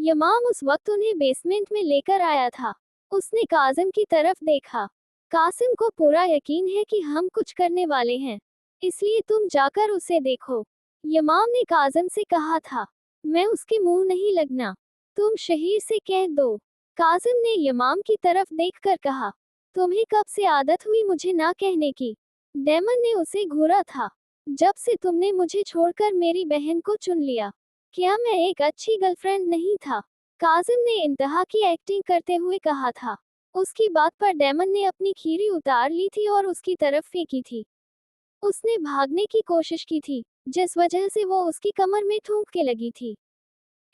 यमाम उस वक्त उन्हें बेसमेंट में लेकर आया था। उसने कासिम की तरफ देखा। कासिम को पूरा यकीन है कि हम कुछ करने वाले हैं, इसलिए तुम जाकर उसे देखो। यमाम ने कासिम से कहा था, मैं उसके मुंह नहीं लगना, तुम शहीर से कह दो। कासिम ने यमाम की तरफ देखकर कहा, तुम्हें कब से आदत हुई मुझे ना कहने की? डेमन ने उसे घूरा था। जब से तुमने मुझे छोड़कर मेरी बहन को चुन लिया। क्या मैं एक अच्छी गर्लफ्रेंड नहीं था? कासिम ने इंतहा की एक्टिंग करते हुए कहा था। उसकी बात पर डेमन ने अपनी खीरी उतार ली थी और उसकी तरफ फेंकी थी। उसने भागने की कोशिश की थी, जिस वजह से वो उसकी कमर में ठूंक के लगी थी।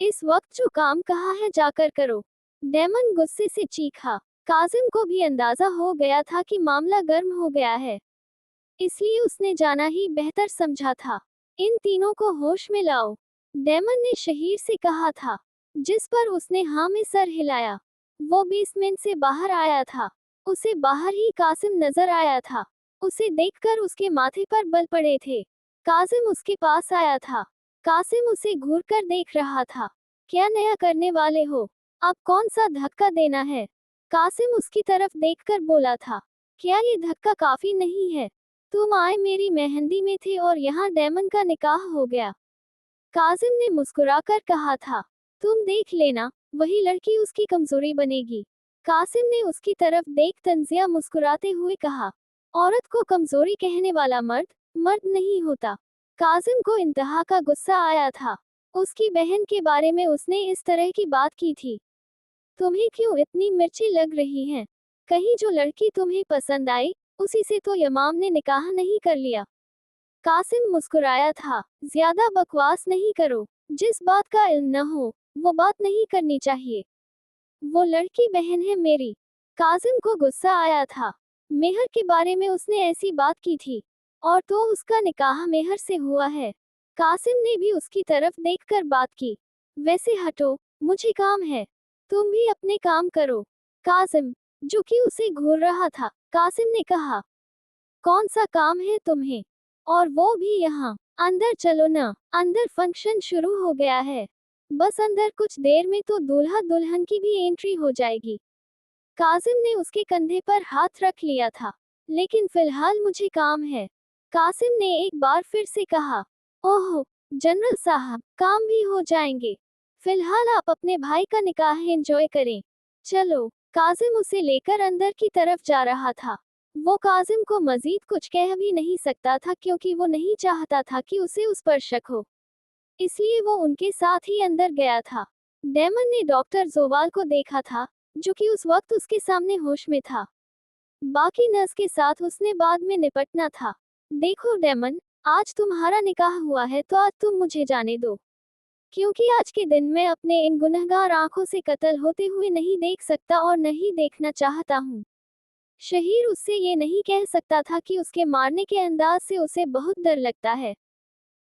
इस वक्त जो काम कहा है जाकर करो। डेमन गुस्से से चीखा। कासिम को भी अंदाजा हो गया था कि मामला गर्म हो गया है, इसलिए उसने जाना ही बेहतर समझा था। इन तीनों को होश में लाओ, डेमन ने शहीर से कहा था, जिस पर उसने हाँ में सर हिलाया। वो बेसमेंट से बाहर आया था। उसे बाहर ही कासिम नजर आया था। उसे देखकर उसके माथे पर बल पड़े थे। कासिम उसके पास आया था। कासिम उसे घूरकर देख रहा था। क्या नया करने वाले हो? अब कौन सा धक्का देना है? कासिम उसकी तरफ देखकर बोला था, क्या ये धक्का काफी नहीं है? तुम आए मेरी मेहंदी में थे और यहाँ डेमन का निकाह हो गया। कासिम ने मुस्कुराकर कहा था, तुम देख लेना, वही लड़की उसकी कमजोरी बनेगी। कासिम ने उसकी तरफ देख तंजिया मुस्कुराते हुए कहा, औरत को कमजोरी कहने वाला मर्द नहीं होता। कासिम को इंतहा का गुस्सा आया था। उसकी बहन के बारे में उसने इस तरह की बात की थी। तुम्हें क्यों इतनी मिर्ची लग रही हैं? कहीं जो लड़की तुम्हें पसंद आई, उसी से तो यमाम ने निकाह नहीं कर लिया? कासिम मुस्कुराया था। ज्यादा बकवास नहीं करो, जिस बात का इल्म न हो, वो बात नहीं करनी चाहिए। वो लड़की बहन है मेरी। कासिम को गुस्सा आया था। मेहर के बारे में उसने ऐसी बात की थी, और तो उसका निकाह मेहर से हुआ है। कासिम ने भी उसकी तरफ देखकर बात की। वैसे हटो, मुझे काम है, तुम भी अपने काम करो। कासिम, जो कि उसे घूर रहा था, कासिम ने कहा, कौन सा काम है तुम्हें? और वो भी यहाँ? अंदर चलो ना, अंदर फंक्शन शुरू हो गया है। बस अंदर कुछ देर में तो दूल्हा दुल्हन की भी एंट्री हो जाएगी। कासिम ने उसके कंधे पर हाथ रख लिया था। लेकिन फिलहाल मुझे काम है। कासिम ने एक बार फिर से कहा, ओह जनरल साहब, काम भी हो जाएंगे। फिलहाल आप अपने भाई का निकाह एंजॉय करें। चलो। कासिम उसे लेकर अंदर की तरफ जा रहा था। वो कासिम को मजीद कुछ कह भी नहीं सकता था क्योंकि वो नहीं चाहता था कि उसे उस पर शक हो। इसलिए वो उनके साथ ही अंदर गया था। डेमन ने डॉक्टर जोवाल को देखा था, जो कि उस वक्त उसके सामने होश में था। बाकी नर्स के साथ उसने बाद में निपटना था। देखो डेमन, आज तुम्हारा निकाह हुआ है तो आज तुम मुझे जाने दो, क्योंकि आज के दिन मैं अपने इन गुनहगार आंखों से कत्ल होते हुए नहीं देख सकता और नहीं देखना चाहता हूँ। शहीर उससे ये नहीं कह सकता था कि उसके मारने के अंदाज से उसे बहुत डर लगता है,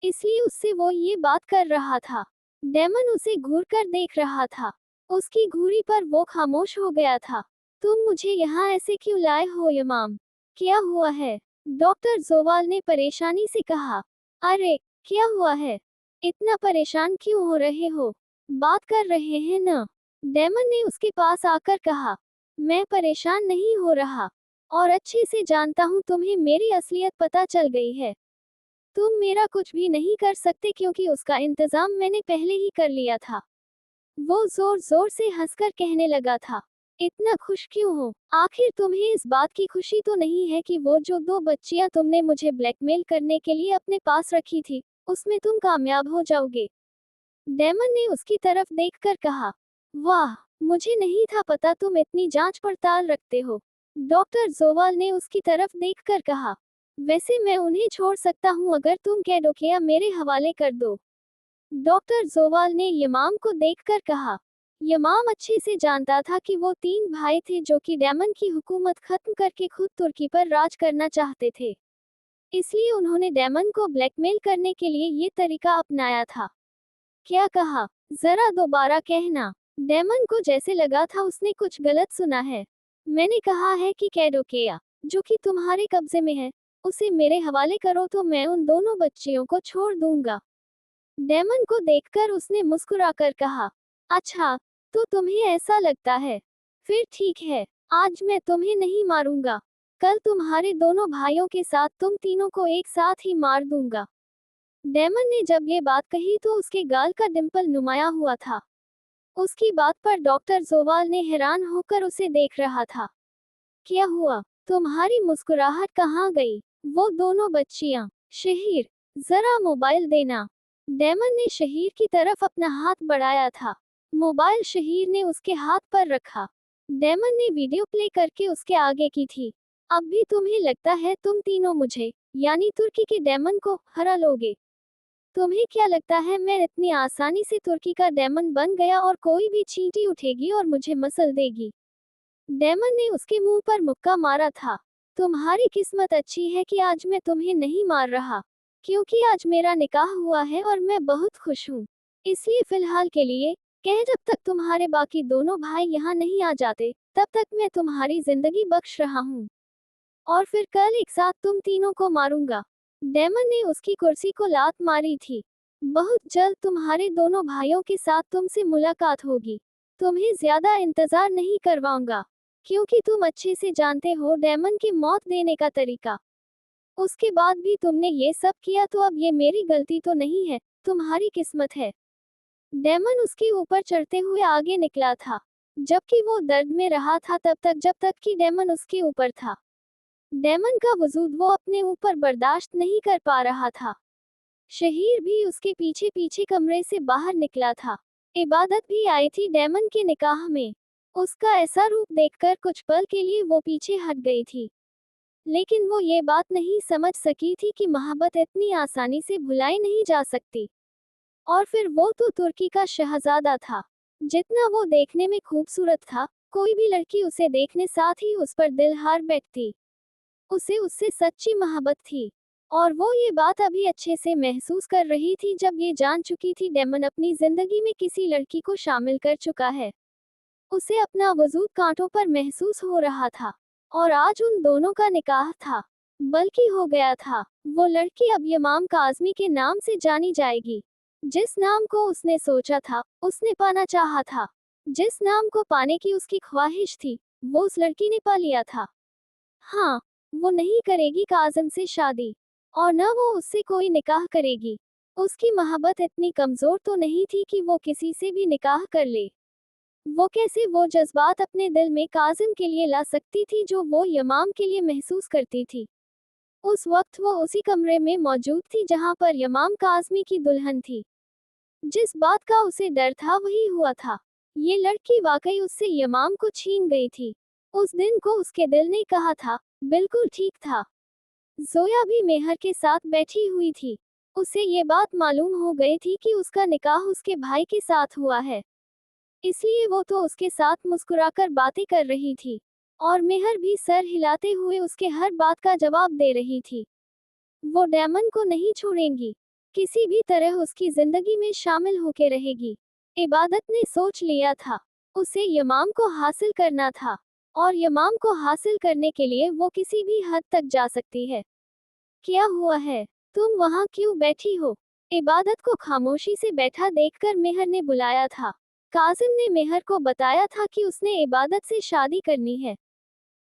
इसलिए उससे वो ये बात कर रहा था। डेमन उसे घूर कर देख रहा था। उसकी घूरी पर वो खामोश हो गया था। तुम मुझे यहाँ ऐसे क्यों लाए हो यमाम? क्या हुआ है? डॉक्टर जोवाल ने परेशानी से कहा। अरे, क्या हुआ है? इतना परेशान क्यों हो रहे हो? बात कर रहे हैं ना? डेमन ने उसके पास आकर कहा। मैं परेशान नहीं हो रहा, और अच्छे से जानता हूँ तुम्हें मेरी असलियत पता चल गई है। तुम मेरा कुछ भी नहीं कर सकते क्योंकि उसका इंतजाम मैंने पहले ही कर लिया था। वो जोर जोर से हंसकर कहने लगा था। इतना खुश क्यों हो? आखिर तुम्हें इस बात की खुशी तो नहीं है कि वो जो 2 बच्चियां तुमने मुझे ब्लैकमेल करने के लिए अपने पास रखी थी, उसमें तुम कामयाब हो जाओगे? डेमन ने उसकी तरफ देखकर कहा। वाह, मुझे नहीं था पता तुम इतनी जांच पड़ताल रखते हो। डॉक्टर जोवाल ने उसकी तरफ देखकर कहा। वैसे मैं उन्हें छोड़ सकता हूँ अगर तुम कैडोकिया मेरे हवाले कर दो। डॉक्टर जोवाल ने यमाम को देखकर कहा। यमाम अच्छे से जानता था कि वो 3 भाई थे जो कि डेमन की हुकूमत खत्म करके खुद तुर्की पर राज करना चाहते थे। इसलिए उन्होंने डेमन को ब्लैकमेल करने के लिए ये तरीका अपनाया था। क्या कहा? जरा दोबारा कहना। डेमन को जैसे लगा था उसने कुछ गलत सुना है। मैंने कहा है कि कैडोकेया, जो कि तुम्हारे कब्जे में है, उसे मेरे हवाले करो तो मैं उन दोनों बच्चियों को छोड़ दूंगा। डेमन को देखकर उसने मुस्कुराकर कहा। अच्छा, तो तुम्हें ऐसा लगता है? फिर ठीक है, आज मैं तुम्हें नहीं मारूंगा। कल तुम्हारे दोनों भाइयों के साथ तुम तीनों को एक साथ ही मार दूंगा। डेमन ने जब ये बात कही तो उसके गाल का डिंपल नुमाया हुआ था। उसकी बात पर डॉक्टर जोवाल ने हैरान होकर उसे देख रहा था। क्या हुआ? तुम्हारी मुस्कुराहट कहाँ गई? वो दोनों बच्चियां। शहीर, जरा मोबाइल देना। डेमन ने शहीर की तरफ अपना हाथ बढ़ाया था। मोबाइल शहीर ने उसके हाथ पर रखा। डेमन ने वीडियो प्ले करके उसके आगे की थी। अब भी तुम्हें लगता है तुम तीनों मुझे, यानी तुर्की के डेमन को, हरा लोगे? तुम्हें क्या लगता है मैं इतनी आसानी से तुर्की का डेमन बन गया और कोई भी चींटी उठेगी और मुझे मसल देगी? डेमन ने उसके मुंह पर मुक्का मारा था। तुम्हारी किस्मत अच्छी है कि आज मैं तुम्हें नहीं मार रहा, क्योंकि आज मेरा निकाह हुआ है और मैं बहुत खुश हूँ। इसलिए फिलहाल के लिए, जब तक तुम्हारे बाकी दोनों भाई यहाँ नहीं आ जाते, तब तक मैं तुम्हारी जिंदगी बख्श रहा हूँ। और फिर कल एक साथ तुम तीनों को मारूंगा। डेमन ने उसकी कुर्सी को लात मारी थी। बहुत जल्द तुम्हारे दोनों भाइयों के साथ तुमसे मुलाकात होगी। तुम्हें ज्यादा इंतजार नहीं करवाऊंगा, क्योंकि तुम अच्छे से जानते हो डेमन की मौत देने का तरीका। उसके बाद भी तुमने ये सब किया तो अब ये मेरी गलती तो नहीं है, तुम्हारी किस्मत है। डेमन उसके ऊपर चढ़ते हुए आगे निकला था, जबकि वो दर्द में रहा था तब तक जब तक कि डेमन उसके ऊपर था। डेमन का वजूद वो अपने ऊपर बर्दाश्त नहीं कर पा रहा था। शहीर भी उसके पीछे पीछे कमरे से बाहर निकला था। इबादत भी आई थी डेमन के निकाह में। उसका ऐसा रूप देखकर कुछ पल के लिए वो पीछे हट गई थी, लेकिन वो ये बात नहीं समझ सकी थी कि मोहब्बत इतनी आसानी से भुलाई नहीं जा सकती। और फिर वो तो तुर्की का शहजादा था। जितना वो देखने में खूबसूरत था, कोई भी लड़की उसे देखने साथ ही उस पर दिल हार बैठती। उसे उससे सच्ची मोहब्बत थी, और वो ये बात अभी अच्छे से महसूस कर रही थी जब ये जान चुकी थी डेमन अपनी जिंदगी में किसी लड़की को शामिल कर चुका है। उसे अपना वजूद कांटों पर महसूस हो रहा था, और आज उन दोनों का निकाह था, बल्कि हो गया था। वो लड़की अब यमाम काज़मी के नाम से जानी जाएगी। जिस नाम को उसने सोचा था, उसने पाना चाहा था, जिस नाम को पाने की उसकी ख्वाहिश थी, वो उस लड़की ने पा लिया था। हाँ, वो नहीं करेगी काज़म से शादी, और न वो उससे कोई निकाह करेगी। उसकी मोहब्बत इतनी कमजोर तो नहीं थी कि वो किसी से भी निकाह कर ले। वो कैसे वो जज्बात अपने दिल में काज़िम के लिए ला सकती थी जो वो यमाम के लिए महसूस करती थी। उस वक्त वो उसी कमरे में मौजूद थी जहां पर यमाम काज़मी की दुल्हन थी। जिस बात का उसे डर था वही हुआ था। ये लड़की वाकई उससे यमाम को छीन गई थी। उस दिन को उसके दिल ने कहा था, बिल्कुल ठीक था। जोया भी मेहर के साथ बैठी हुई थी। उसे ये बात मालूम हो गई थी कि उसका निकाह उसके भाई के साथ हुआ है, इसलिए वो तो उसके साथ मुस्कुराकर बातें कर रही थी, और मेहर भी सर हिलाते हुए उसके हर बात का जवाब दे रही थी। वो डेमन को नहीं छोड़ेंगी, किसी भी तरह उसकी जिंदगी में शामिल होके रहेगी। इबादत ने सोच लिया था, उसे यमाम को हासिल करना था, और यमाम को हासिल करने के लिए वो किसी भी हद तक जा सकती है। क्या हुआ है? तुम वहाँ क्यों बैठी हो? इबादत को खामोशी से बैठा देखकर मेहर ने बुलाया था। काजिम ने मेहर को बताया था कि उसने इबादत से शादी करनी है।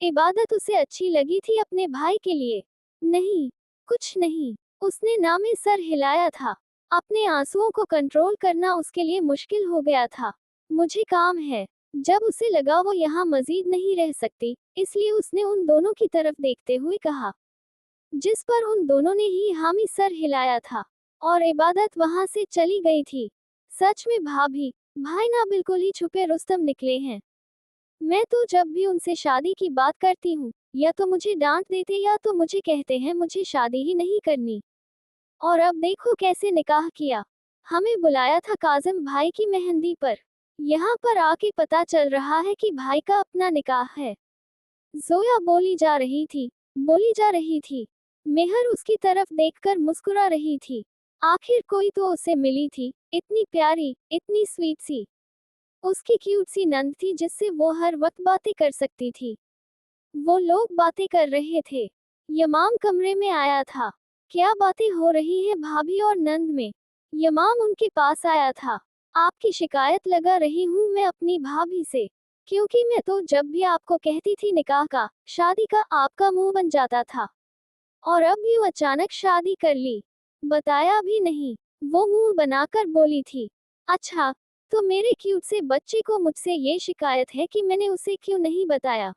इबादत उसे अच्छी लगी थी अपने भाई के लिए। नहीं, कुछ नहीं। उसने ना में सर हिलाया था। अपने आंसुओं को कंट्रोल करना उसके लिए मुश्किल हो गया था। मुझे काम है। जब उसे लगा वो यहाँ मजीद नहीं रह सकती, इसलिए उसने उन दोनों की तरफ देखते हुए कहा, जिस पर उन दोनों ने ही हामी सर हिलाया था, और इबादत वहां से चली गई थी। सच में भाभी, भाई ना बिल्कुल ही छुपे रुस्तम निकले हैं। मैं तो जब भी उनसे शादी की बात करती हूँ, या तो मुझे डांट देते या तो मुझे कहते हैं मुझे शादी ही नहीं करनी। और अब देखो कैसे निकाह किया। हमें बुलाया था काजिम भाई की मेहंदी पर। यहाँ पर आके पता चल रहा है कि भाई का अपना निकाह है। जोया बोली जा रही थी। मेहर उसकी तरफ देखकर मुस्कुरा रही थी। आखिर कोई तो उसे मिली थी, इतनी प्यारी, इतनी स्वीट सी। उसकी क्यूट सी नंद थी जिससे वो हर वक्त बातें कर सकती थी। वो लोग बातें कर रहे थे। यमाम कमरे में आया था। क्या बातें हो रही हैं भाभी और नंद में? यमाम उनके पास आया था। आपकी शिकायत लगा रही हूँ मैं अपनी भाभी से, क्योंकि मैं तो जब भी आपको कहती थी निकाह का, शादी का, आपका मुंह बन जाता था। और अब यूं अचानक शादी कर ली, बताया भी नहीं। वो मुंह बनाकर बोली थी, अच्छा, तो मेरे क्यूट से बच्चे को मुझसे ये शिकायत है कि मैंने उसे क्यों नहीं बताया।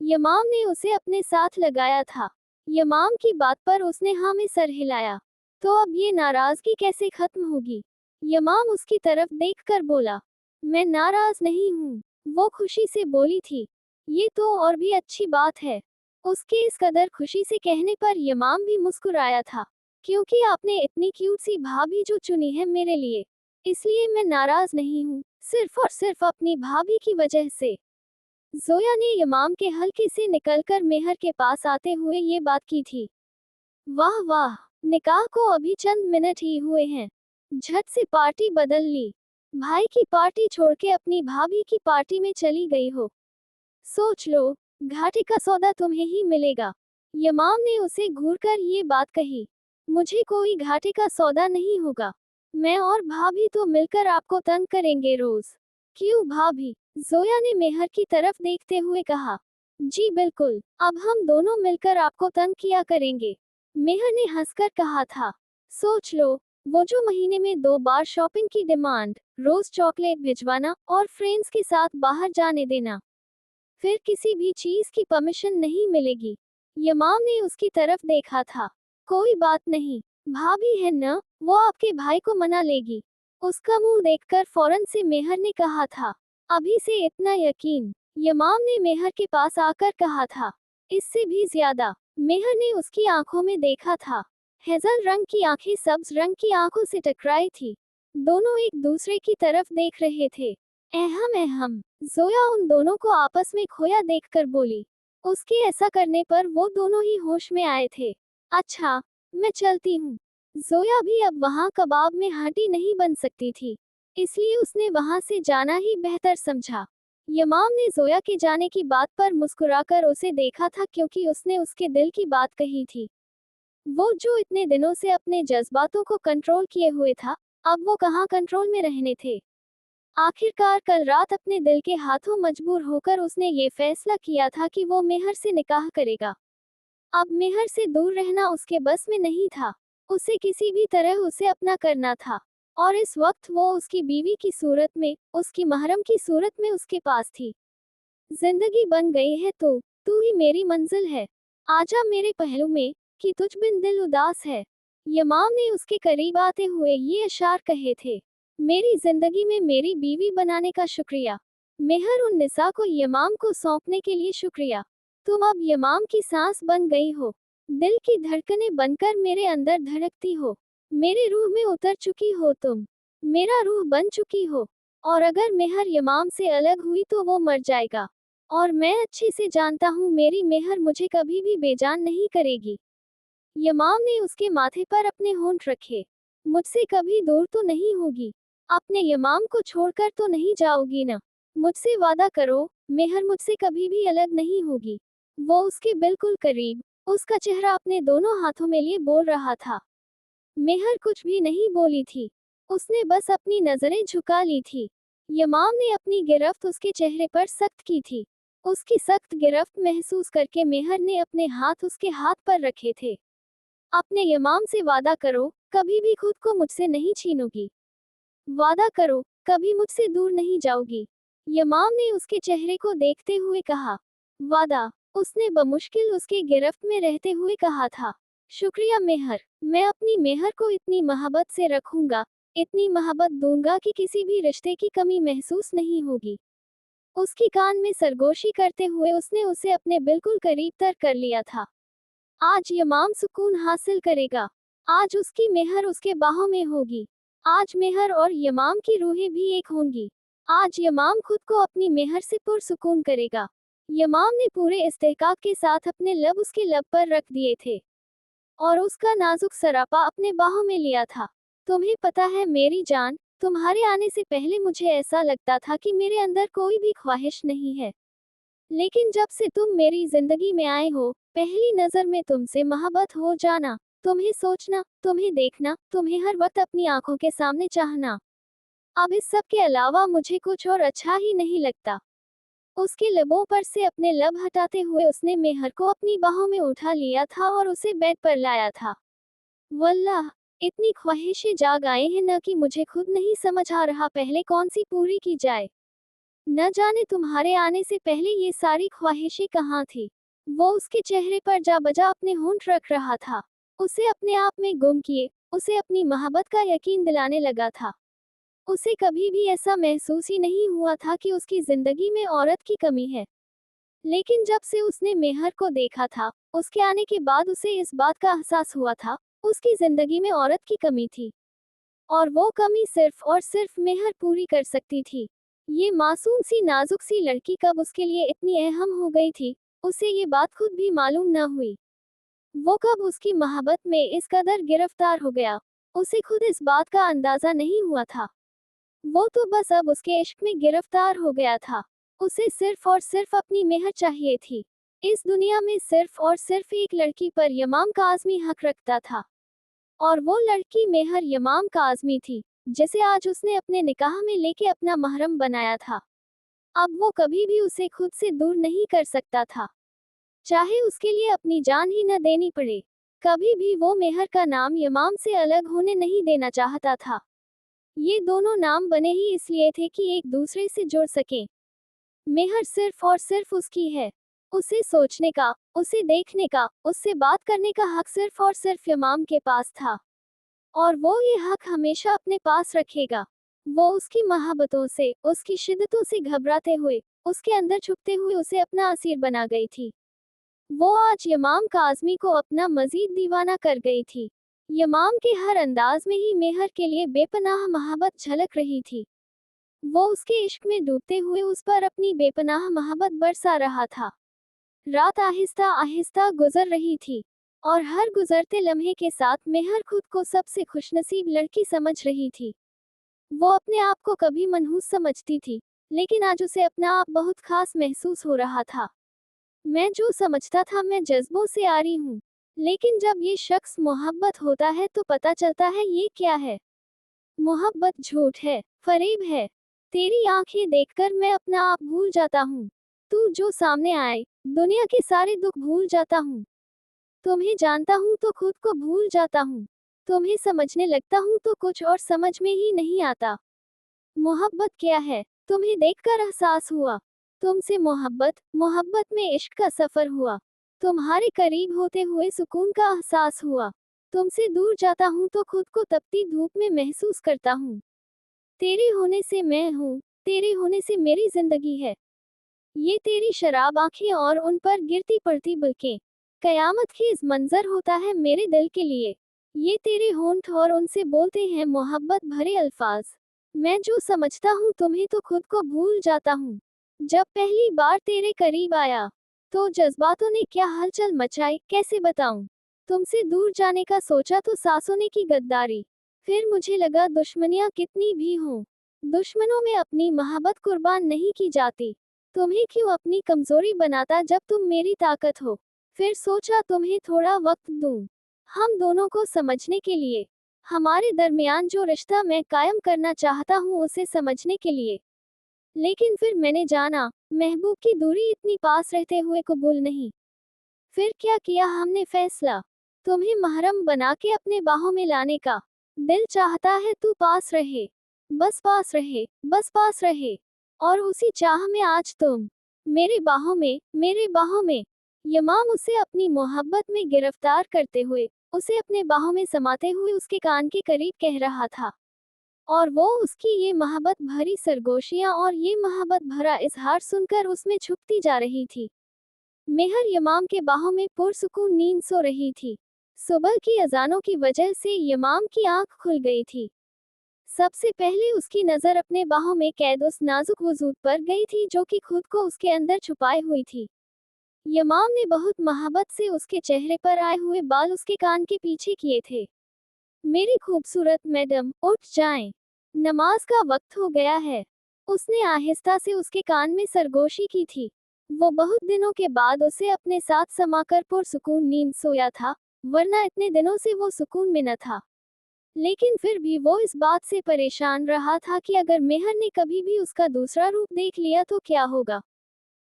यमाम ने उसे अपने साथ लगाया था। यमाम की बात पर उसने हाँ में सर हिलाया। तो अब ये नाराजगी कैसे खत्म होगी? यमाम उसकी तरफ देखकर बोला, मैं नाराज नहीं हूँ। वो खुशी से बोली थी, ये तो और भी अच्छी बात है। उसके इस कदर खुशी से कहने पर यमाम भी मुस्कुराया था, क्योंकि आपने इतनी क्यूट सी भाभी जो चुनी है मेरे लिए, इसलिए मैं नाराज नहीं हूँ, सिर्फ और सिर्फ अपनी भाभी की वजह से। जोया ने यमाम के हल्के से निकलकर मेहर के पास आते हुए ये बात की थी। वाह वाह, निकाह को अभी चंद मिनट ही हुए हैं, झट से पार्टी बदल ली। भाई की पार्टी छोड़ के अपनी भाभी की पार्टी में चली गई हो। सोच लो, घाटे का सौदा तुम्हें ही मिलेगा। यमाम ने उसे घूरकर ये बात कही। मुझे कोई घाटे का सौदा नहीं होगा। मैं और भाभी तो मिलकर आपको तंग करेंगे रोज। क्यों भाभी? जोया ने मेहर की तरफ देखते हुए कहा। जी बिल्कुल, अब हम दोनों मिलकर आपको तंग किया करेंगे। मेहर ने हंसकर कहा था। सोच लो, वो जो महीने में 2 बार शॉपिंग की डिमांड, रोज चॉकलेट भिजवाना और फ्रेंड्स के साथ बाहर जाने देना, फिर किसी भी चीज की परमिशन नहीं मिलेगी। यमाम ने उसकी तरफ देखा था। कोई बात नहीं, भाभी है न, वो आपके भाई को मना लेगी। उसका मुंह देखकर फौरन से मेहर ने कहा था। अभी से इतना यकीन? यमाम ने मेहर के पास आकर कहा था। इससे भी ज्यादा। मेहर ने उसकी आंखों में देखा था। हेजल रंग की आंखें सब्ज रंग की आंखों से टकराई थी। दोनों एक दूसरे की तरफ देख रहे थे। अहम अहम, जोया उन दोनों को आपस में खोया देखकर बोली। उसके ऐसा करने पर वो दोनों ही होश में आए थे। अच्छा, मैं चलती हूँ। जोया भी अब वहाँ कबाब में हांडी नहीं बन सकती थी, इसलिए उसने वहाँ से जाना ही बेहतर समझा। यमाम ने जोया के जाने की बात पर मुस्कुराकर उसे देखा था, क्योंकि उसने उसके दिल की बात कही थी। वो जो इतने दिनों से अपने जज्बातों को कंट्रोल किए हुए था, अब वो कहाँ कंट्रोल में रहने थे। आखिरकार कल रात अपने दिल के हाथों मजबूर होकर उसने ये फैसला किया था कि वो मेहर से निकाह करेगा। अब मेहर से दूर रहना उसके बस में नहीं था। उसे किसी भी तरह उसे अपना करना था। और इस वक्त वो उसकी बीवी की सूरत में, उसकी महरम की सूरत में उसके पास थी। जिंदगी बन गई है तो तू ही मेरी मंजिल है। आजा मेरे पहलू में, कि तुझ बिन दिल उदास है। यमाम ने उसके करीब आते हुए ये अशार कहे थे। मेरी जिंदगी में मेरी बीवी बनाने का शुक्रिया। मेहर उन निसा को यमाम को सौंपने के लिए शुक्रिया। तुम अब यमाम की सांस बन गई हो। दिल की धड़कनें बनकर मेरे अंदर धड़कती हो। मेरे रूह में उतर चुकी हो तुम। मेरा रूह बन चुकी हो। और अगर मेहर यमाम से अलग हुई तो वो मर जाएगा। और मैं अच्छे से जानता हूँ मेरी मेहर मुझे कभी भी बेजान नहीं करेगी। यमाम ने उसके माथे पर अपने होंठ रखे। मुझसे कभी दूर तो नहीं होगी। अपने यमाम को छोड़कर तो नहीं जाओगी ना? मुझसे वादा करो, मेहर मुझसे कभी भी अलग नहीं होगी। वो उसके बिल्कुल करीब, उसका चेहरा अपने दोनों हाथों में लिए बोल रहा था। मेहर कुछ भी नहीं बोली थी। उसने बस अपनी नजरें झुका ली थी। यमाम ने अपनी गिरफ्त उसके चेहरे पर सख्त की थी। उसकी सख्त गिरफ्त महसूस करके मेहर ने अपने हाथ उसके हाथ पर रखे थे। अपने यमाम से वादा करो, कभी भी खुद को मुझसे नहीं छीनोगी। वादा करो, कभी मुझसे दूर नहीं जाओगी। यमाम ने उसके चेहरे को देखते हुए कहा। वादा, उसने बमुश्किल उसके गिरफ्त में रहते हुए कहा था। शुक्रिया मेहर, मैं अपनी मेहर को इतनी मोहब्बत से रखूंगा, इतनी मोहब्बत दूंगा कि किसी भी रिश्ते की कमी महसूस नहीं होगी। उसकी कान में सरगोशी करते हुए उसने उसे अपने बिल्कुल करीब तर कर लिया था। आज यमाम सुकून हासिल करेगा। आज उसकी मेहर उसके बाहों में होगी। आज मेहर और यमाम की रूहें भी एक होंगी। आज यमाम खुद को अपनी मेहर से पुरसुकून करेगा। यमाम ने पूरे इस्तेहकाक के साथ अपने लब उसके लब पर रख दिए थे और उसका नाजुक सरापा अपने बाहों में लिया था। तुम्हें पता है मेरी जान, तुम्हारे आने से पहले मुझे ऐसा लगता था कि मेरे अंदर कोई भी ख्वाहिश नहीं है। लेकिन जब से तुम मेरी जिंदगी में आए हो, पहली नजर में तुमसे मोहब्बत हो जाना, तुम्हें सोचना, तुम्हें देखना, तुम्हें हर वक्त अपनी आंखों के सामने चाहना। अब इस सब के अलावा मुझे कुछ और अच्छा ही नहीं लगता। उसके लबों पर से अपने लब हटाते हुए उसने मेहर को अपनी बाहों में उठा लिया था और उसे बेड पर लाया था। वल्लाह, इतनी ख्वाहिशें जाग आए हैं न कि मुझे खुद नहीं समझ आ रहा पहले कौन सी पूरी की जाए। न जाने तुम्हारे आने से पहले ये सारी ख्वाहिशें कहाँ थी। वो उसके चेहरे पर जा बजा अपने होंठ रख रहा था, उसे अपने आप में गुम किए, उसे अपनी मोहब्बत का यकीन दिलाने लगा था। उसे कभी भी ऐसा महसूस ही नहीं हुआ था कि उसकी जिंदगी में औरत की कमी है। लेकिन जब से उसने मेहर को देखा था, उसके आने के बाद उसे इस बात का एहसास हुआ था, उसकी जिंदगी में औरत की कमी थी। और वो कमी सिर्फ और सिर्फ मेहर पूरी कर सकती थी। ये मासूम सी नाजुक सी लड़की कब उसके लिए इतनी अहम हो गई थी, उसे ये बात खुद भी मालूम न हुई। वो कब उसकी मोहब्बत में इस कदर गिरफ्तार हो गया, उसे खुद इस बात का अंदाजा नहीं हुआ था। वो तो बस अब उसके इश्क में गिरफ्तार हो गया था। उसे सिर्फ और सिर्फ अपनी मेहर चाहिए थी। इस दुनिया में सिर्फ और सिर्फ एक लड़की पर यमाम काज़मी हक रखता था, और वो लड़की मेहर यमाम काज़मी थी, जिसे आज उसने अपने निकाह में लेके अपना महरम बनाया था। अब वो कभी भी उसे खुद से दूर नहीं कर सकता था, चाहे उसके लिए अपनी जान ही न देनी पड़े। कभी भी वो मेहर का नाम यमाम से अलग होने नहीं देना चाहता था। ये दोनों नाम बने ही इसलिए थे कि एक दूसरे से जुड़ सकें। मेहर सिर्फ और सिर्फ उसकी है। उसे सोचने का, उसे देखने का, उससे बात करने का हक सिर्फ और सिर्फ यमाम के पास था, और वो ये हक हमेशा अपने पास रखेगा। वो उसकी मोहब्बतों से, उसकी शिद्दतों से घबराते हुए, उसके अंदर छुपते हुए उसे अपना असीर बना गई थी। वो आज यमाम काज़मी को अपना मजीद दीवाना कर गई थी। यमाम के हर अंदाज में ही मेहर के लिए बेपनाह मोहब्बत झलक रही थी। वो उसके इश्क में डूबते हुए उस पर अपनी बेपनाह मोहब्बत बरसा रहा था। रात आहिस्ता आहिस्ता गुजर रही थी, और हर गुजरते लम्हे के साथ मेहर खुद को सबसे खुशनसीब लड़की समझ रही थी। वो अपने आप को कभी मनहूस समझती थी, लेकिन आज उसे अपना आप बहुत खास महसूस हो रहा था। मैं जो समझता था मैं जज्बों से आ रही हूँ, लेकिन जब ये शख्स मोहब्बत होता है तो पता चलता है ये क्या है। मोहब्बत झूठ है, फरेब है। तेरी आंखें देखकर मैं अपना आप भूल जाता हूँ। तू जो सामने आए, दुनिया के सारे दुख भूल जाता हूँ। तुम्हें जानता हूँ तो खुद को भूल जाता हूँ। तुम्हें समझने लगता हूँ तो कुछ और समझ में ही नहीं आता। मोहब्बत क्या है, तुम्हें देखकर एहसास हुआ। तुमसे मोहब्बत, मोहब्बत में इश्क का सफर हुआ। तुम्हारे करीब होते हुए सुकून का एहसास हुआ। तुमसे दूर जाता हूँ तो खुद को तपती धूप में महसूस करता हूँ। तेरे होने से मैं हूँ, तेरे होने से मेरी जिंदगी है। ये तेरी शराब आंखें और उन पर गिरती पड़ती बुलकें, कयामत खेज मंजर होता है मेरे दिल के लिए। ये तेरे होंठ और उनसे बोलते हैं मोहब्बत भरे अल्फाज। मैं जो समझता हूँ तुम्हें तो खुद को भूल जाता हूँ। जब पहली बार तेरे करीब आया, तो जज्बातों ने क्या हलचल मचाई कैसे बताऊं। तुमसे दूर जाने का सोचा तो सांसों ने की गद्दारी। फिर मुझे लगा दुश्मनियां कितनी भी हों, दुश्मनों में अपनी मोहब्बत कुर्बान नहीं की जाती। तुम्हें क्यों अपनी कमजोरी बनाता जब तुम मेरी ताकत हो। फिर सोचा तुम्हें थोड़ा वक्त दूं, हम दोनों को समझने के लिए, हमारे दरमियान जो रिश्ता मैं कायम करना चाहता हूँ उसे समझने के लिए। लेकिन फिर मैंने जाना, महबूब की दूरी इतनी पास रहते हुए कबूल नहीं। फिर क्या किया हमने फैसला, तुम्हें महरम बना के अपने बाहों में लाने का। दिल चाहता है तू पास रहे, बस पास रहे, बस पास रहे। और उसी चाह में आज तुम मेरे बाहों में, मेरे बाहों में। यमाम उसे अपनी मोहब्बत में गिरफ्तार करते हुए, उसे अपने बाहों में समाते हुए उसके कान के करीब कह रहा था, और वो उसकी ये मोहब्बत भरी सरगोशियां और ये मोहब्बत भरा इजहार सुनकर उसमें छुपती जा रही थी। मेहर यमाम के बाहों में पुरसुकून नींद सो रही थी। सुबह की अजानों की वजह से यमाम की आंख खुल गई थी। सबसे पहले उसकी नजर अपने बाहों में कैद उस नाजुक वजूद पर गई थी जो कि खुद को उसके अंदर छुपाए हुई थी। यमाम ने बहुत मोहब्बत से उसके चेहरे पर आए हुए बाल उसके कान के पीछे किए थे। मेरी खूबसूरत मैडम, उठ जाएं, नमाज का वक्त हो गया है। उसने आहिस्ता से उसके कान में सरगोशी की थी। वो बहुत दिनों के बाद उसे अपने साथ समाकर पुरसुकून नींद सोया था, वरना इतने दिनों से वो सुकून में न था। लेकिन फिर भी वो इस बात से परेशान रहा था कि अगर मेहर ने कभी भी उसका दूसरा रूप देख लिया तो क्या होगा?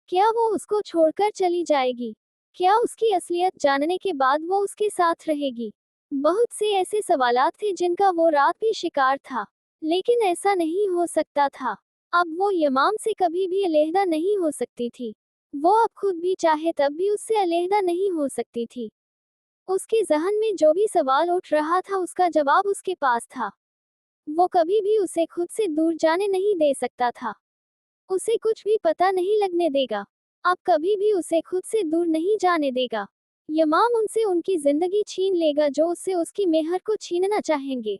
क्या वो उसको छोड़कर चली जाएगी? क्या उसकी असलियत जानने के बाद वो उसके साथ रहेगी? बहुत से ऐसे सवालात थे जिनका वो रात भी शिकार था। लेकिन ऐसा नहीं हो सकता था। अब वो यमाम से कभी भी अलहदा नहीं हो सकती थी। वो अब खुद भी चाहे तब भी उससे अलहदा नहीं हो सकती थी। उसके जहन में जो भी सवाल उठ रहा था उसका जवाब उसके पास था। वो कभी भी उसे खुद से दूर जाने नहीं दे सकता था। उसे कुछ भी पता नहीं लगने देगा। अब कभी भी उसे खुद से दूर नहीं जाने देगा। यमाम उनसे उनकी जिंदगी छीन लेगा जो उससे उसकी मेहर को छीनना चाहेंगे।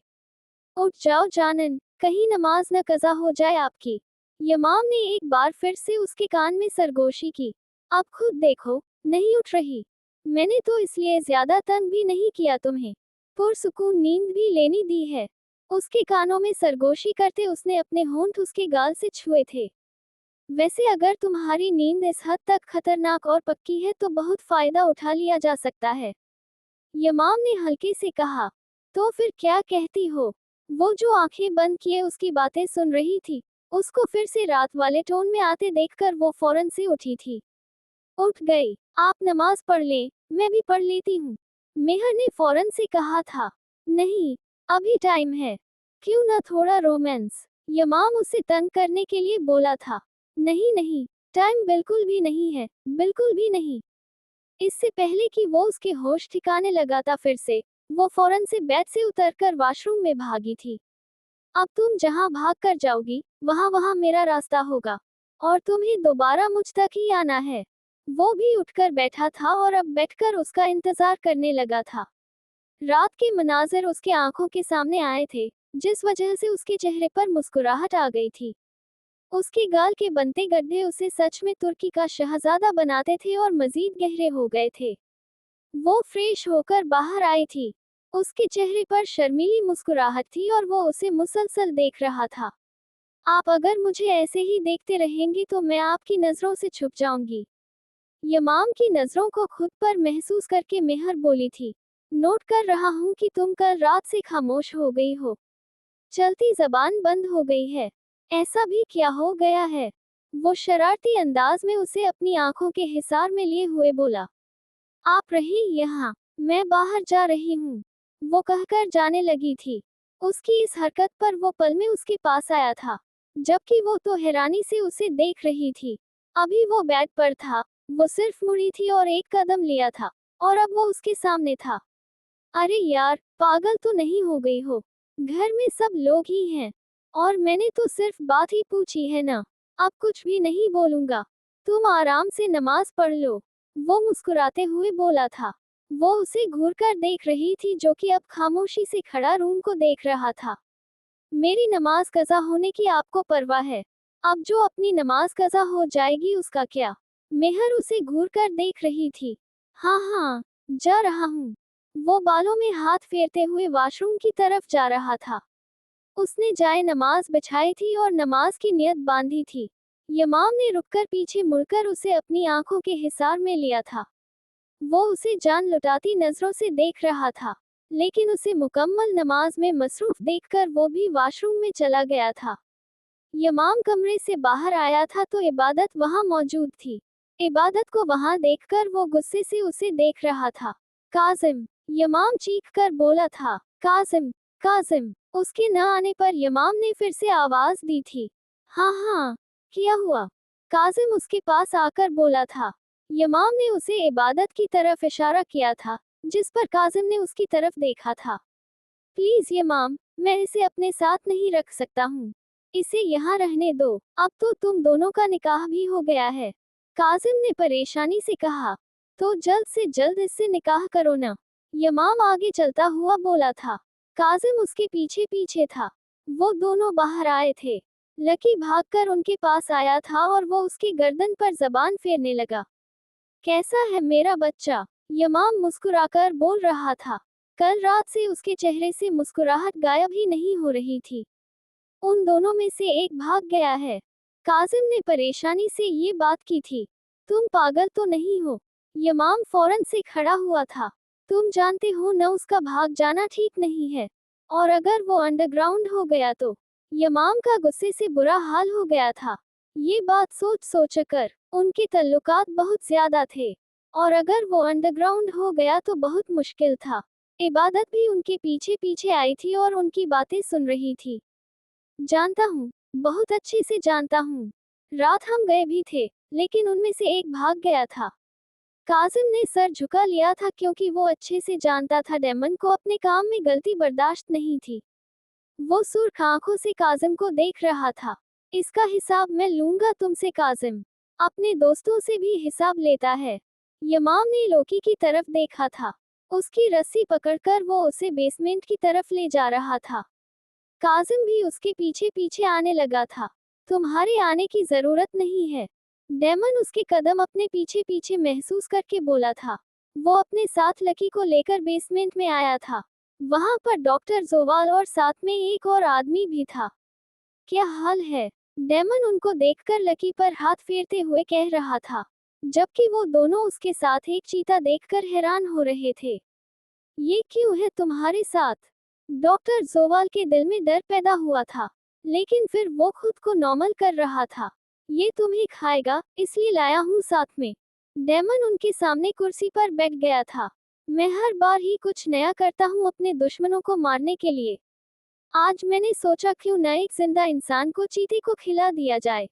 उठ जाओ जानन, कहीं नमाज न कज़ा हो जाए आपकी। यमाम ने एक बार फिर से उसके कान में सरगोशी की। अब खुद देखो, नहीं उठ रही। मैंने तो इसलिए ज्यादा तंग भी नहीं किया तुम्हें। पुरसुकून नींद भी लेनी दी है। उसके कानों में सरगोशी करते उसने अपने होंठ उसके गाल से छुए थे। वैसे अगर तुम्हारी नींद इस हद तक खतरनाक और पक्की है तो बहुत फायदा उठा लिया जा सकता है। यमाम ने हल्के से कहा। तो फिर क्या कहती हो? वो जो आंखें बंद किए उसकी बातें सुन रही थी। उसको फिर से रात वाले टोन में आते देखकर वो फौरन से उठी थी। उठ गई। आप नमाज पढ़ लें, मैं भी पढ़ लेती हूँ। मेहर ने फौरन से कहा था। नहीं, अभी टाइम है। क्यों न थोड़ा रोमांस? यमाम उसे तंग करने के लिए बोला था। नहीं नहीं, टाइम बिल्कुल भी नहीं है, बिल्कुल भी नहीं। इससे पहले कि वो उसके होश ठिकाने लगाता फिर से, वो फौरन से बेड से उतरकर वॉशरूम में भागी थी। अब तुम जहाँ भाग कर जाओगी, वहाँ वहाँ मेरा रास्ता होगा। और तुम्हें दोबारा मुझ तक ही आना है। वो भी उठकर बैठा था और अब बैठकर उसका इंतजार करने लगा था। रात के मनाजिर उसके आंखों के सामने आए थे, जिस वजह से उसके चेहरे पर मुस्कुराहट आ गई थी। उसके गाल के बनते गड्ढे उसे सच में तुर्की का शहजादा बनाते थे और मजीद गहरे हो गए थे। वो फ्रेश होकर बाहर आई थी। उसके चेहरे पर शर्मीली मुस्कुराहट थी और वो उसे मुसलसल देख रहा था। आप अगर मुझे ऐसे ही देखते रहेंगी तो मैं आपकी नजरों से छुप जाऊंगी। यमाम की नजरों को खुद पर महसूस करके मेहर बोली थी। नोट कर रहा हूँ कि तुम कल रात से खामोश हो गई हो। चलती जबान बंद हो गई है। ऐसा भी क्या हो गया है? वो शरारती अंदाज में उसे अपनी आंखों के हिसार में लिए हुए बोला। आप रही यहाँ, मैं बाहर जा रही हूँ। वो कहकर जाने लगी थी। उसकी इस हरकत पर वो पल में उसके पास आया था, जबकि वो तो हैरानी से उसे देख रही थी। अभी वो बेड पर था। वो सिर्फ मुड़ी थी और एक कदम लिया था, और अब वो उसके सामने था। अरे यार, पागल तो नहीं हो गई हो? घर में सब लोग ही हैं। और मैंने तो सिर्फ बात ही पूछी है ना। अब कुछ भी नहीं बोलूंगा। तुम आराम से नमाज पढ़ लो। वो मुस्कुराते हुए बोला था। वो उसे घूरकर देख रही थी जो कि अब खामोशी से खड़ा रूम को देख रहा था। मेरी नमाज कज़ा होने की आपको परवाह है? अब जो अपनी नमाज कज़ा हो जाएगी उसका क्या? मेहर उसे घूरकर देख रही थी। हाँ हाँ, जा रहा हूँ। वो बालों में हाथ फेरते हुए वॉशरूम की तरफ जा रहा था। उसने जाए नमाज बिछाई थी और नमाज की नियत बांधी थी। यमाम ने रुककर पीछे मुड़कर उसे अपनी आंखों के हिसार में लिया था। वो उसे जान लुटाती नजरों से देख रहा था, लेकिन उसे मुकम्मल नमाज में मसरूफ देखकर वो भी वॉशरूम में चला गया था। यमाम कमरे से बाहर आया था तो इबादत वहां मौजूद थी। इबादत को वहां देखकर वो गुस्से से उसे देख रहा था। काजिम, यमाम चीख कर बोला था। काजिम, काजिम। उसके न आने पर यमाम ने फिर से आवाज दी थी। हाँ हाँ, क्या हुआ? काजिम उसके पास आकर बोला था। यमाम ने उसे इबादत की तरफ इशारा किया था, जिस पर काजिम ने उसकी तरफ देखा था। प्लीज यमाम, मैं इसे अपने साथ नहीं रख सकता हूँ। इसे यहाँ रहने दो। अब तो तुम दोनों का निकाह भी हो गया है। काजिम ने परेशानी से कहा। तो जल्द से जल्द इससे निकाह करो ना। यमाम आगे चलता हुआ बोला था। काजिम उसके पीछे पीछे था। वो दोनों बाहर आए थे। लकी भागकर उनके पास आया था और वो उसकी गर्दन पर जबान फेरने लगा। कैसा है मेरा बच्चा? यमाम मुस्कुराकर बोल रहा था। कल रात से उसके चेहरे से मुस्कुराहट गायब ही नहीं हो रही थी। उन दोनों में से एक भाग गया है। काजिम ने परेशानी से ये बात की थी। तुम पागल तो नहीं हो? यमाम फौरन से खड़ा हुआ था। तुम जानते हो न उसका भाग जाना ठीक नहीं है। और अगर वो अंडरग्राउंड हो गया तो यमाम का गुस्से से बुरा हाल हो गया था। ये बात सोच सोचकर उनके तल्लुकात बहुत ज्यादा थे, और अगर वो अंडरग्राउंड हो गया तो बहुत मुश्किल था। इबादत भी उनके पीछे पीछे आई थी और उनकी बातें सुन रही थी। जानता हूँ, बहुत अच्छे से जानता हूँ। रात हम गए भी थे, लेकिन उनमें से एक भाग गया था। काजिम ने सर झुका लिया था क्योंकि वो अच्छे से जानता था डेमन को अपने काम में गलती बर्दाश्त नहीं थी। वो सुर्ख आंखों से काजिम को देख रहा था। इसका हिसाब मैं लूंगा तुमसे काजिम। अपने दोस्तों से भी हिसाब लेता है। यमाम ने लोकी की तरफ देखा था। उसकी रस्सी पकड़कर वो उसे बेसमेंट की तरफ ले जा रहा था। काजिम भी उसके पीछे पीछे आने लगा था। तुम्हारे आने की जरूरत नहीं है, डेमन उसके कदम अपने पीछे पीछे महसूस करके बोला था। वो अपने साथ लकी को लेकर बेसमेंट में आया था। वहां पर डॉक्टर जोवाल और साथ में एक और आदमी भी था। क्या हाल है? डेमन उनको देखकर लकी पर हाथ फेरते हुए कह रहा था, जबकि वो दोनों उसके साथ एक चीता देखकर हैरान हो रहे थे। ये क्यों है तुम्हारे साथ? डॉक्टर जोवाल के दिल में डर पैदा हुआ था, लेकिन फिर वो खुद को नॉर्मल कर रहा था। ये तुम्हें खाएगा, इसलिए लाया हूँ साथ में। डेमन उनके सामने कुर्सी पर बैठ गया था। मैं हर बार ही कुछ नया करता हूँ अपने दुश्मनों को मारने के लिए। आज मैंने सोचा क्यों न एक जिंदा इंसान को चीते को खिला दिया जाए।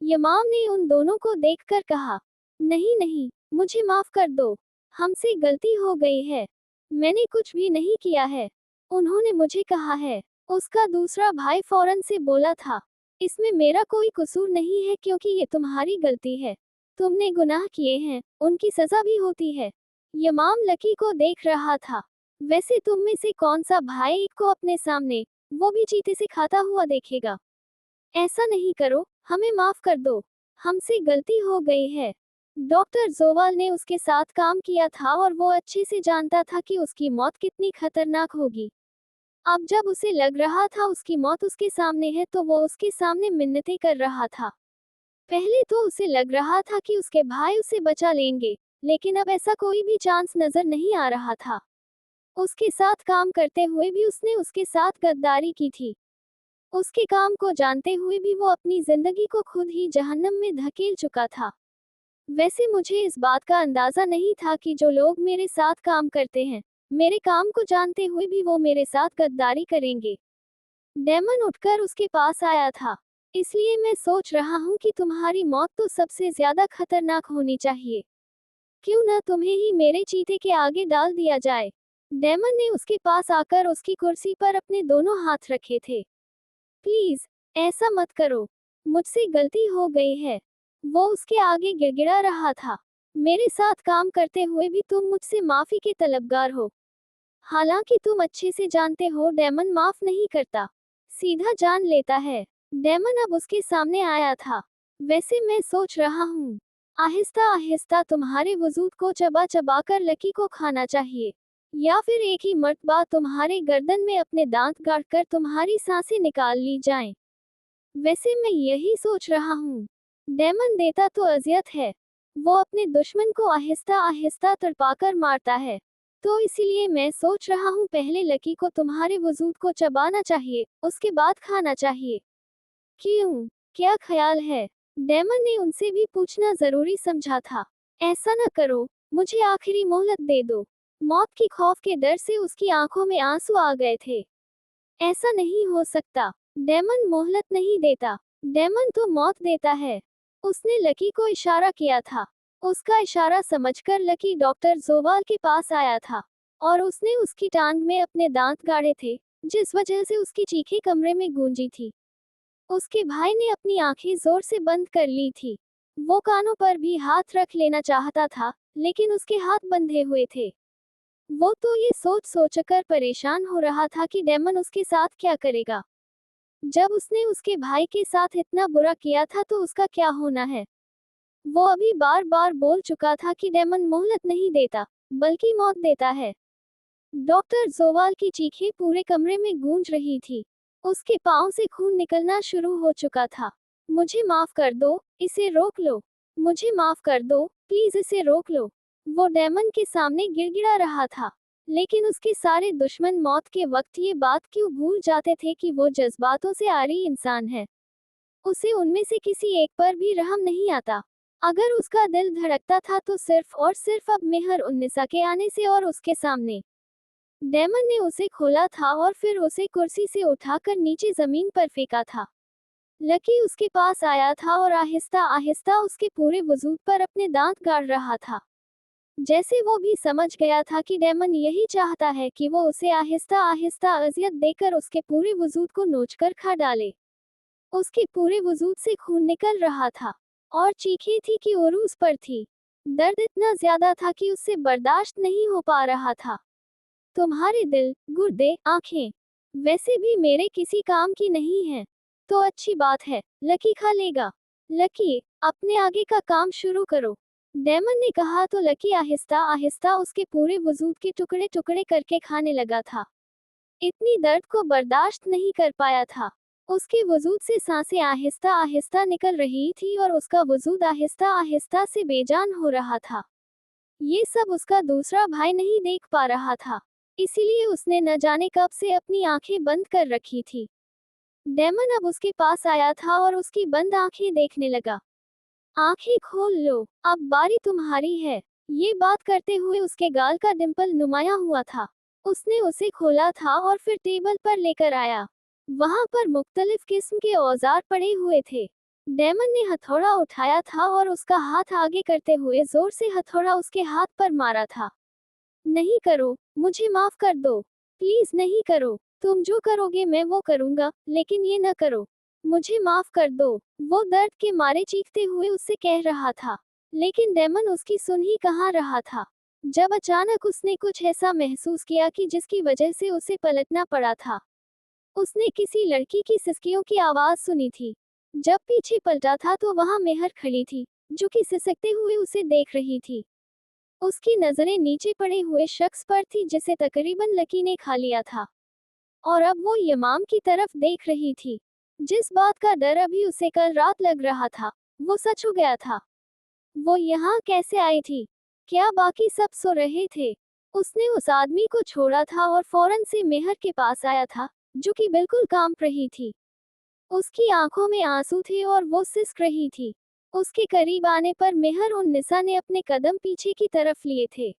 यमाम ने उन दोनों को देखकर कहा, नहीं नहीं, मुझे माफ कर दो। हमसे गलती हो गई है। मैंने कुछ भी नहीं किया है। उन्होंने मुझे कहा है। उसका दूसरा भाई फौरन से बोला था, इसमें मेरा कोई कसूर नहीं है क्योंकि ये तुम्हारी गलती है। तुमने गुनाह किए हैं, उनकी सजा भी होती है। यमाम लकी को देख रहा था। वैसे तुम में से कौन सा भाई को अपने सामने, वो भी चीते से खाता हुआ देखेगा? ऐसा नहीं करो, हमें माफ कर दो। हमसे गलती हो गई है। डॉक्टर जोवाल ने उसके साथ काम किया था और वो अच्छे से जानता था कि उसकी मौत कितनी खतरनाक होगी। अब जब उसे लग रहा था उसकी मौत उसके सामने है तो वो उसके सामने मिन्नतें कर रहा था। पहले तो उसे लग रहा था कि उसके भाई उसे बचा लेंगे, लेकिन अब ऐसा कोई भी चांस नजर नहीं आ रहा था। उसके साथ काम करते हुए भी उसने उसके साथ गद्दारी की थी। उसके काम को जानते हुए भी वो अपनी जिंदगी को खुद ही जहन्नम में धकेल चुका था। वैसे मुझे इस बात का अंदाजा नहीं था कि जो लोग मेरे साथ काम करते हैं, मेरे काम को जानते हुए भी वो मेरे साथ गद्दारी करेंगे। डेमन उठकर उसके पास आया था। इसलिए मैं सोच रहा हूँ कि तुम्हारी मौत तो सबसे ज्यादा खतरनाक होनी चाहिए। क्यों न तुम्हें ही मेरे चीते के आगे डाल दिया जाए। डेमन ने उसके पास आकर उसकी कुर्सी पर अपने दोनों हाथ रखे थे। प्लीज, ऐसा मत करो। मुझसे गलती हो गई है। वो उसके आगे गिड़गिड़ा रहा था। मेरे साथ काम करते हुए भी तुम मुझसे माफी के तलबगार हो। हालांकि तुम अच्छे से जानते हो डेमन माफ नहीं करता, सीधा जान लेता है। डेमन अब उसके सामने आया था। वैसे मैं सोच रहा हूँ, आहिस्ता आहिस्ता तुम्हारे वजूद को चबा चबा कर लकी को खाना चाहिए, या फिर एक ही मर्तबा तुम्हारे गर्दन में अपने दांत गाड़ कर तुम्हारी सांसें निकाल ली जाएं। वैसे मैं यही सोच रहा हूँ। डेमन देता तो अजियत है। वो अपने दुश्मन को आहिस्ता आहिस्ता तड़पाकर मारता है। तो इसीलिए मैं सोच रहा हूँ पहले लकी को तुम्हारे वजूद को चबाना चाहिए, उसके बाद खाना चाहिए। क्यों? क्या ख्याल है? डेमन ने उनसे भी पूछना जरूरी समझा था। ऐसा न करो, मुझे आखिरी मोहलत दे दो। मौत की खौफ के डर से उसकी आंखों में आंसू आ गए थे। ऐसा नहीं हो सकता। डेमन मोहलत नहीं देता। डेमन तो मौत देता है। उसने लकी को इशारा किया था। उसका इशारा समझकर लकी डॉक्टर जोवाल के पास आया था, और उसने उसकी टांग में अपने दांत गाड़े थे, जिस वजह से उसकी चीखें कमरे में गूंजी थी। उसके भाई ने अपनी आंखें जोर से बंद कर ली थी। वो कानों पर भी हाथ रख लेना चाहता था, लेकिन उसके हाथ बंधे हुए थे। वो तो ये सोच सोचकर परेशान हो रहा था कि डेमन उसके साथ क्या करेगा। जब उसने उसके भाई के साथ इतना बुरा किया था तो उसका क्या होना है। वो अभी बार बार बोल चुका था कि डेमन मोहलत नहीं देता, बल्कि मौत देता है। डॉक्टर जोवाल की चीखें पूरे कमरे में गूंज रही थी। उसके पांव से खून निकलना शुरू हो चुका था। मुझे माफ कर दो, इसे रोक लो। मुझे माफ कर दो, प्लीज इसे रोक लो। वो डेमन के सामने गिड़गिड़ा रहा था। लेकिन उसके सारे दुश्मन मौत के वक्त ये बात क्यों भूल जाते थे कि वो जज्बातों से आरी इंसान है। उसे उनमें से किसी एक पर भी रहम नहीं आता। अगर उसका दिल धड़कता था तो सिर्फ और सिर्फ अब मेहर उन्निसा के आने से और उसके सामने। डेमन ने उसे खोला था और फिर उसे कुर्सी से उठाकर नीचे जमीन पर फेंका था। लकी उसके पास आया था और आहिस्ता आहिस्ता उसके पूरे वजूद पर अपने दांत गाड़ रहा था। जैसे वो भी समझ गया था कि डेमन यही चाहता है कि वो उसे आहिस्ता आहिस्ता अजियत देकर उसके पूरे वजूद को नोचकर खा डाले। उसके पूरे वजूद से खून निकल रहा था और चीखें थी कि उरूज पर थी। दर्द इतना ज्यादा था कि उससे बर्दाश्त नहीं हो पा रहा था। तुम्हारे दिल, गुर्दे, आंखें वैसे भी मेरे किसी काम की नहीं है। तो अच्छी बात है, लकी खा लेगा। लकी, अपने आगे का काम शुरू करो, डेमन ने कहा तो लकी आहिस्ता आहिस्ता उसके पूरे वजूद के टुकड़े टुकड़े करके खाने लगा था। इतनी दर्द को बर्दाश्त नहीं कर पाया था। उसके वजूद से सांसें आहिस्ता आहिस्ता निकल रही थी और उसका वजूद आहिस्ता आहिस्ता से बेजान हो रहा था। ये सब उसका दूसरा भाई नहीं देख पा रहा था, इसीलिए उसने न जाने कब से अपनी आंखें बंद कर रखी थी। डेमन अब उसके पास आया था और उसकी बंद आंखें देखने लगा। आंखें खोल लो, अब बारी तुम्हारी है। ये बात करते हुए उसके गाल का डिंपल नुमाया हुआ था। उसने उसे खोला था और फिर टेबल पर लेकर आया। वहां पर मुख्तलिफ किस्म के औजार पड़े हुए थे। डेमन ने हथौड़ा उठाया था और उसका हाथ आगे करते हुए जोर से हथौड़ा उसके हाथ पर मारा था। नहीं करो, मुझे माफ कर दो, प्लीज नहीं करो। तुम जो करोगे मैं वो करूंगा, लेकिन ये न करो। मुझे माफ कर दो, वो दर्द के मारे चीखते हुए उससे कह रहा था। लेकिन डेमन उसकी सुन ही कहाँ रहा था। जब अचानक उसने कुछ ऐसा महसूस किया कि जिसकी वजह से उसे पलटना पड़ा था। उसने किसी लड़की की सिसकियों की आवाज सुनी थी। जब पीछे पलटा था तो वहां मेहर खड़ी थी, जो कि सिसकते हुए उसे देख रही थी। उसकी नजरें नीचे पड़े हुए शख्स पर थी जिसे तकरीबन लकी ने खा लिया था, और अब वो यमाम की तरफ देख रही थी। जिस बात का डर अभी उसे कल रात लग रहा था, वो सच हो गया था। वो यहाँ कैसे आई थी? क्या बाकी सब सो रहे थे? उसने उस आदमी को छोड़ा था और फौरन से मेहर के पास आया था, जो कि बिल्कुल कांप रही थी। उसकी आंखों में आंसू थे और वो सिसक रही थी। उसके करीब आने पर मेहर उन निसा ने अपने कदम पीछे की तरफ लिए थे।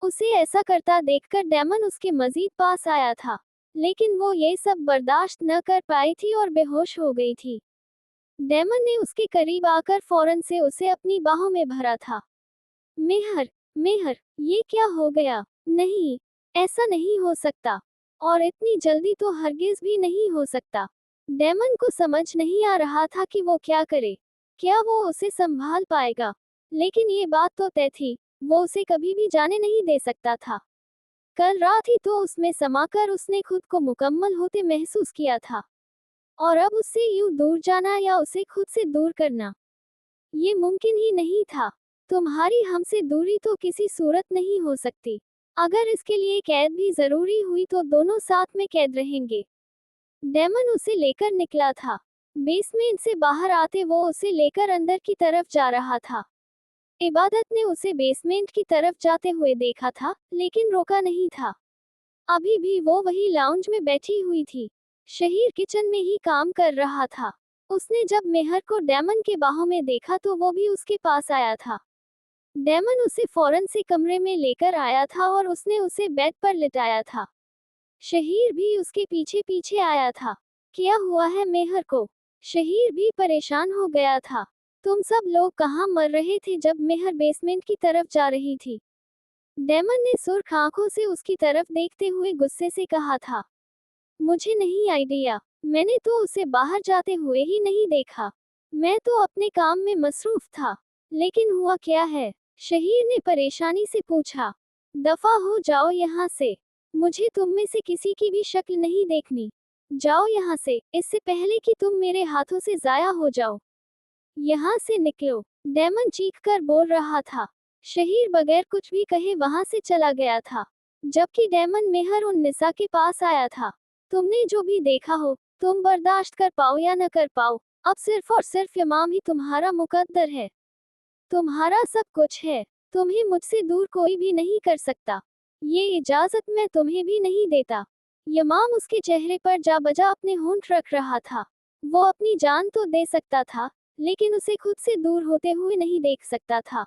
उसे ऐसा करता देखकर डेमन उसके मजीद पास आया था, लेकिन वो ये सब बर्दाश्त न कर पाई थी और बेहोश हो गई थी। डेमन ने उसके करीब आकर फौरन से उसे अपनी बाहों में भरा था। मेहर, मेहर, ये क्या हो गया? नहीं, ऐसा नहीं हो सकता, और इतनी जल्दी तो हरगिज भी नहीं हो सकता। डेमन को समझ नहीं आ रहा था कि वो क्या करे। क्या वो उसे संभाल पाएगा? लेकिन ये बात तो तय थी, वो उसे कभी भी जाने नहीं दे सकता था। कल रात ही तो उसमें समाकर उसने खुद को मुकम्मल होते महसूस किया था, और अब उससे यूं दूर जाना या उसे खुद से दूर करना, ये मुमकिन ही नहीं था। तुम्हारी हमसे दूरी तो किसी सूरत नहीं हो सकती। अगर इसके लिए कैद भी जरूरी हुई तो दोनों साथ में कैद रहेंगे। डेमन उसे लेकर निकला था। बेसमेंट से बाहर आते वो उसे लेकर अंदर की तरफ जा रहा था। इबादत ने उसे बेसमेंट की तरफ जाते हुए देखा था, लेकिन रोका नहीं था। अभी भी वो वही लाउंज में बैठी हुई थी। शहीर किचन में ही काम कर रहा था। उसने जब मेहर को डेमन के बाहों में देखा तो वो भी उसके पास आया था। डेमन उसे फौरन से कमरे में लेकर आया था और उसने उसे बेड पर लिटाया था। शहीर भी उसके पीछे पीछे आया था। क्या हुआ है मेहर को? शहीर भी परेशान हो गया था। तुम सब लोग कहाँ मर रहे थे जब मेहर बेसमेंट की तरफ जा रही थी? डेमन ने सुर्ख आंखों से उसकी तरफ देखते हुए गुस्से से कहा था। मुझे नहीं आइडिया, मैंने तो उसे बाहर जाते हुए ही नहीं देखा। मैं तो अपने काम में मसरूफ था। लेकिन हुआ क्या है? शहीर ने परेशानी से पूछा। दफा हो जाओ यहाँ से। मुझे तुम में से किसी की भी शक्ल नहीं देखनी। जाओ यहाँ से, इससे पहले कि तुम मेरे हाथों से जाया हो जाओ। यहाँ से निकलो, डेमन चीख कर बोल रहा था। शहीर बगैर कुछ भी कहे वहां से चला गया था, जबकि डेमन मेहर उन निसा के पास आया था। तुमने जो भी देखा हो, तुम बर्दाश्त कर पाओ या न कर पाओ, अब सिर्फ और सिर्फ इमाम ही तुम्हारा मुकद्दर है। तुम्हारा सब कुछ है। तुम्हें मुझसे दूर कोई भी नहीं कर सकता। ये इजाजत मैं तुम्हें भी नहीं देता। यमाम उसके चेहरे पर जा बजा अपने होंठ रख रहा था। वो अपनी जान तो दे सकता था, लेकिन उसे खुद से दूर होते हुए नहीं देख सकता था।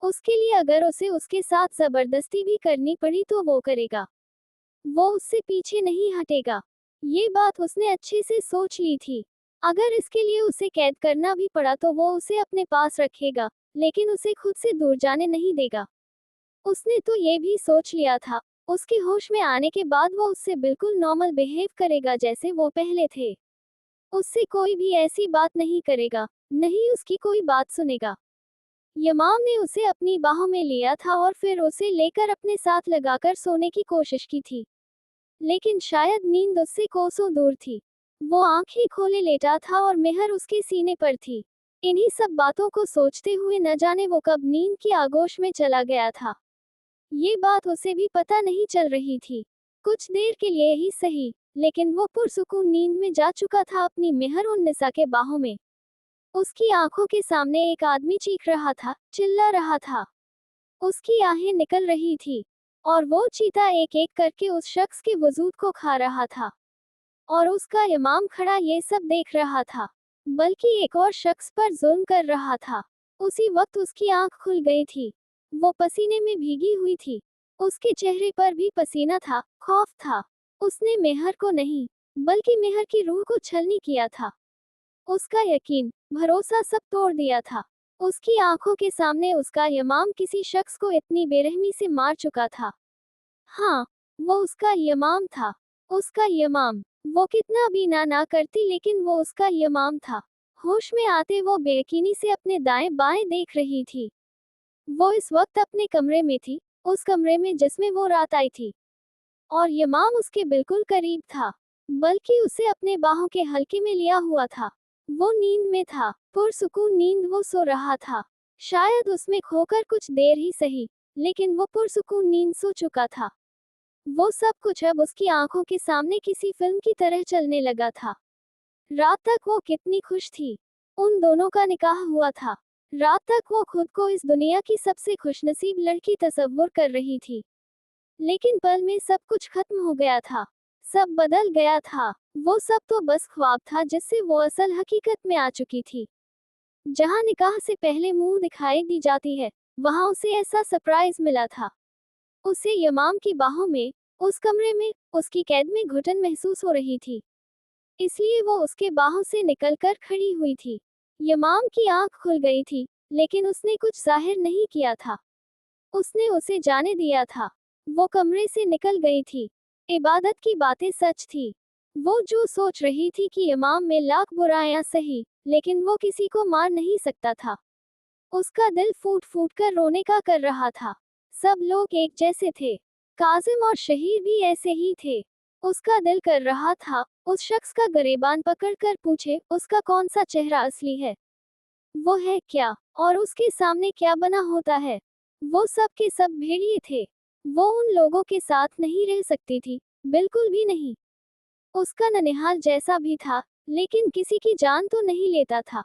उसके लिए अगर उसे उसके साथ जबरदस्ती भी करनी पड़ी तो वो करेगा। वो उससे पीछे नहीं हटेगा। ये बात उसने अच्छे से सोच ली थी। अगर इसके लिए उसे कैद करना भी पड़ा तो वो उसे अपने पास रखेगा, लेकिन उसे खुद से दूर जाने नहीं देगा। उसने तो ये भी सोच लिया था, उसके होश में आने के बाद वो उससे बिल्कुल नॉर्मल बिहेव करेगा जैसे वो पहले थे। उससे कोई भी ऐसी बात नहीं करेगा, नहीं उसकी कोई बात सुनेगा। यमाम ने उसे अपनी बाहों में लिया था और फिर उसे लेकर अपने साथ लगाकर सोने की कोशिश की थी, लेकिन शायद नींद उससे कोसों दूर थी। वो आंखें खोले लेटा था और मेहर उसके सीने पर थी। इन्हीं सब बातों को सोचते हुए न जाने वो कब नींद की आगोश में चला गया था। ये बात उसे भी पता नहीं चल रही थी। कुछ देर के लिए ही सही, लेकिन वो पुरसुकून नींद में जा चुका था अपनी मेहर उन निसा के बाहों में। उसकी आंखों के सामने एक आदमी चीख रहा था, चिल्ला रहा था। उसकी आहें निकल रही थी, और वो चीता एक एक करके उस शख्स के वजूद को खा रहा था। और उसका इमाम खड़ा ये सब देख रहा था, बल्कि एक और शख्स पर जुल्म कर रहा था। उसी वक्त उसकी आंख खुल गई थी। वो पसीने में भीगी हुई थी। उसके चेहरे पर भी पसीना था, खौफ था। उसने मेहर को नहीं, बल्कि मेहर की रूह को छलनी किया था। उसका यकीन, भरोसा सब तोड़ दिया था। उसकी आंखों के सामने उसका यमाम किसी शख्स को इतनी बेरहमी से मार चुका था। हाँ, वो उसका यमाम था। उसका यमाम। वो कितना भी ना करती लेकिन वो उसका यमाम था। होश में आते वो बेयकीनी से अपने दाएं बाएं देख रही थी। वो इस वक्त अपने कमरे में थी, उस कमरे में जिसमें वो रात आई थी। और यमाम उसके बिल्कुल करीब था, बल्कि उसे अपने बाहों के हल्के में लिया हुआ था। वो नींद में था, पुरसुकून नींद वो सो रहा था। शायद उसमें खोकर कुछ देर ही सही, लेकिन वो पुरसुकून नींद सो चुका था। वो सब कुछ अब उसकी आंखों के सामने किसी फिल्म की तरह चलने लगा था। रात तक वो कितनी खुश थी। उन दोनों का निकाह हुआ था। रात तक वो खुद को इस दुनिया की सबसे खुशनसीब लड़की तसव्वुर कर रही थी। लेकिन पल में सब कुछ खत्म हो गया था। सब बदल गया था। वो सब तो बस ख्वाब था जिससे वो असल हकीकत में आ चुकी थी। जहां निकाह से पहले मुंह दिखाई दी जाती है, वहां उसे ऐसा सरप्राइज मिला था। उसे यमाम की बाहों में, उस कमरे में, उसकी कैद में घुटन महसूस हो रही थी। इसलिए वो उसके बाहों से निकलकर खड़ी हुई थी। यमाम की आंख खुल गई थी, लेकिन उसने कुछ जाहिर नहीं किया था। उसने उसे जाने दिया था। वो कमरे से निकल गई थी। इबादत की बातें सच थी। वो जो सोच रही थी कि इमाम में लाख बुराइयां सही, लेकिन वो किसी को मार नहीं सकता था। उसका दिल फूट फूट कर रोने का कर रहा था। सब लोग एक जैसे थे। काजिम और शहीर भी ऐसे ही थे। उसका दिल कर रहा था, उस शख्स का गरेबान पकड़कर पूछे, उसका कौन सा चेहरा असली है, वो है क्या, और उसके सामने क्या बना होता है। वो सब के सब भेड़िए थे। वो उन लोगों के साथ नहीं रह सकती थी, बिल्कुल भी नहीं। उसका ननिहाल जैसा भी था, लेकिन किसी की जान तो नहीं लेता था।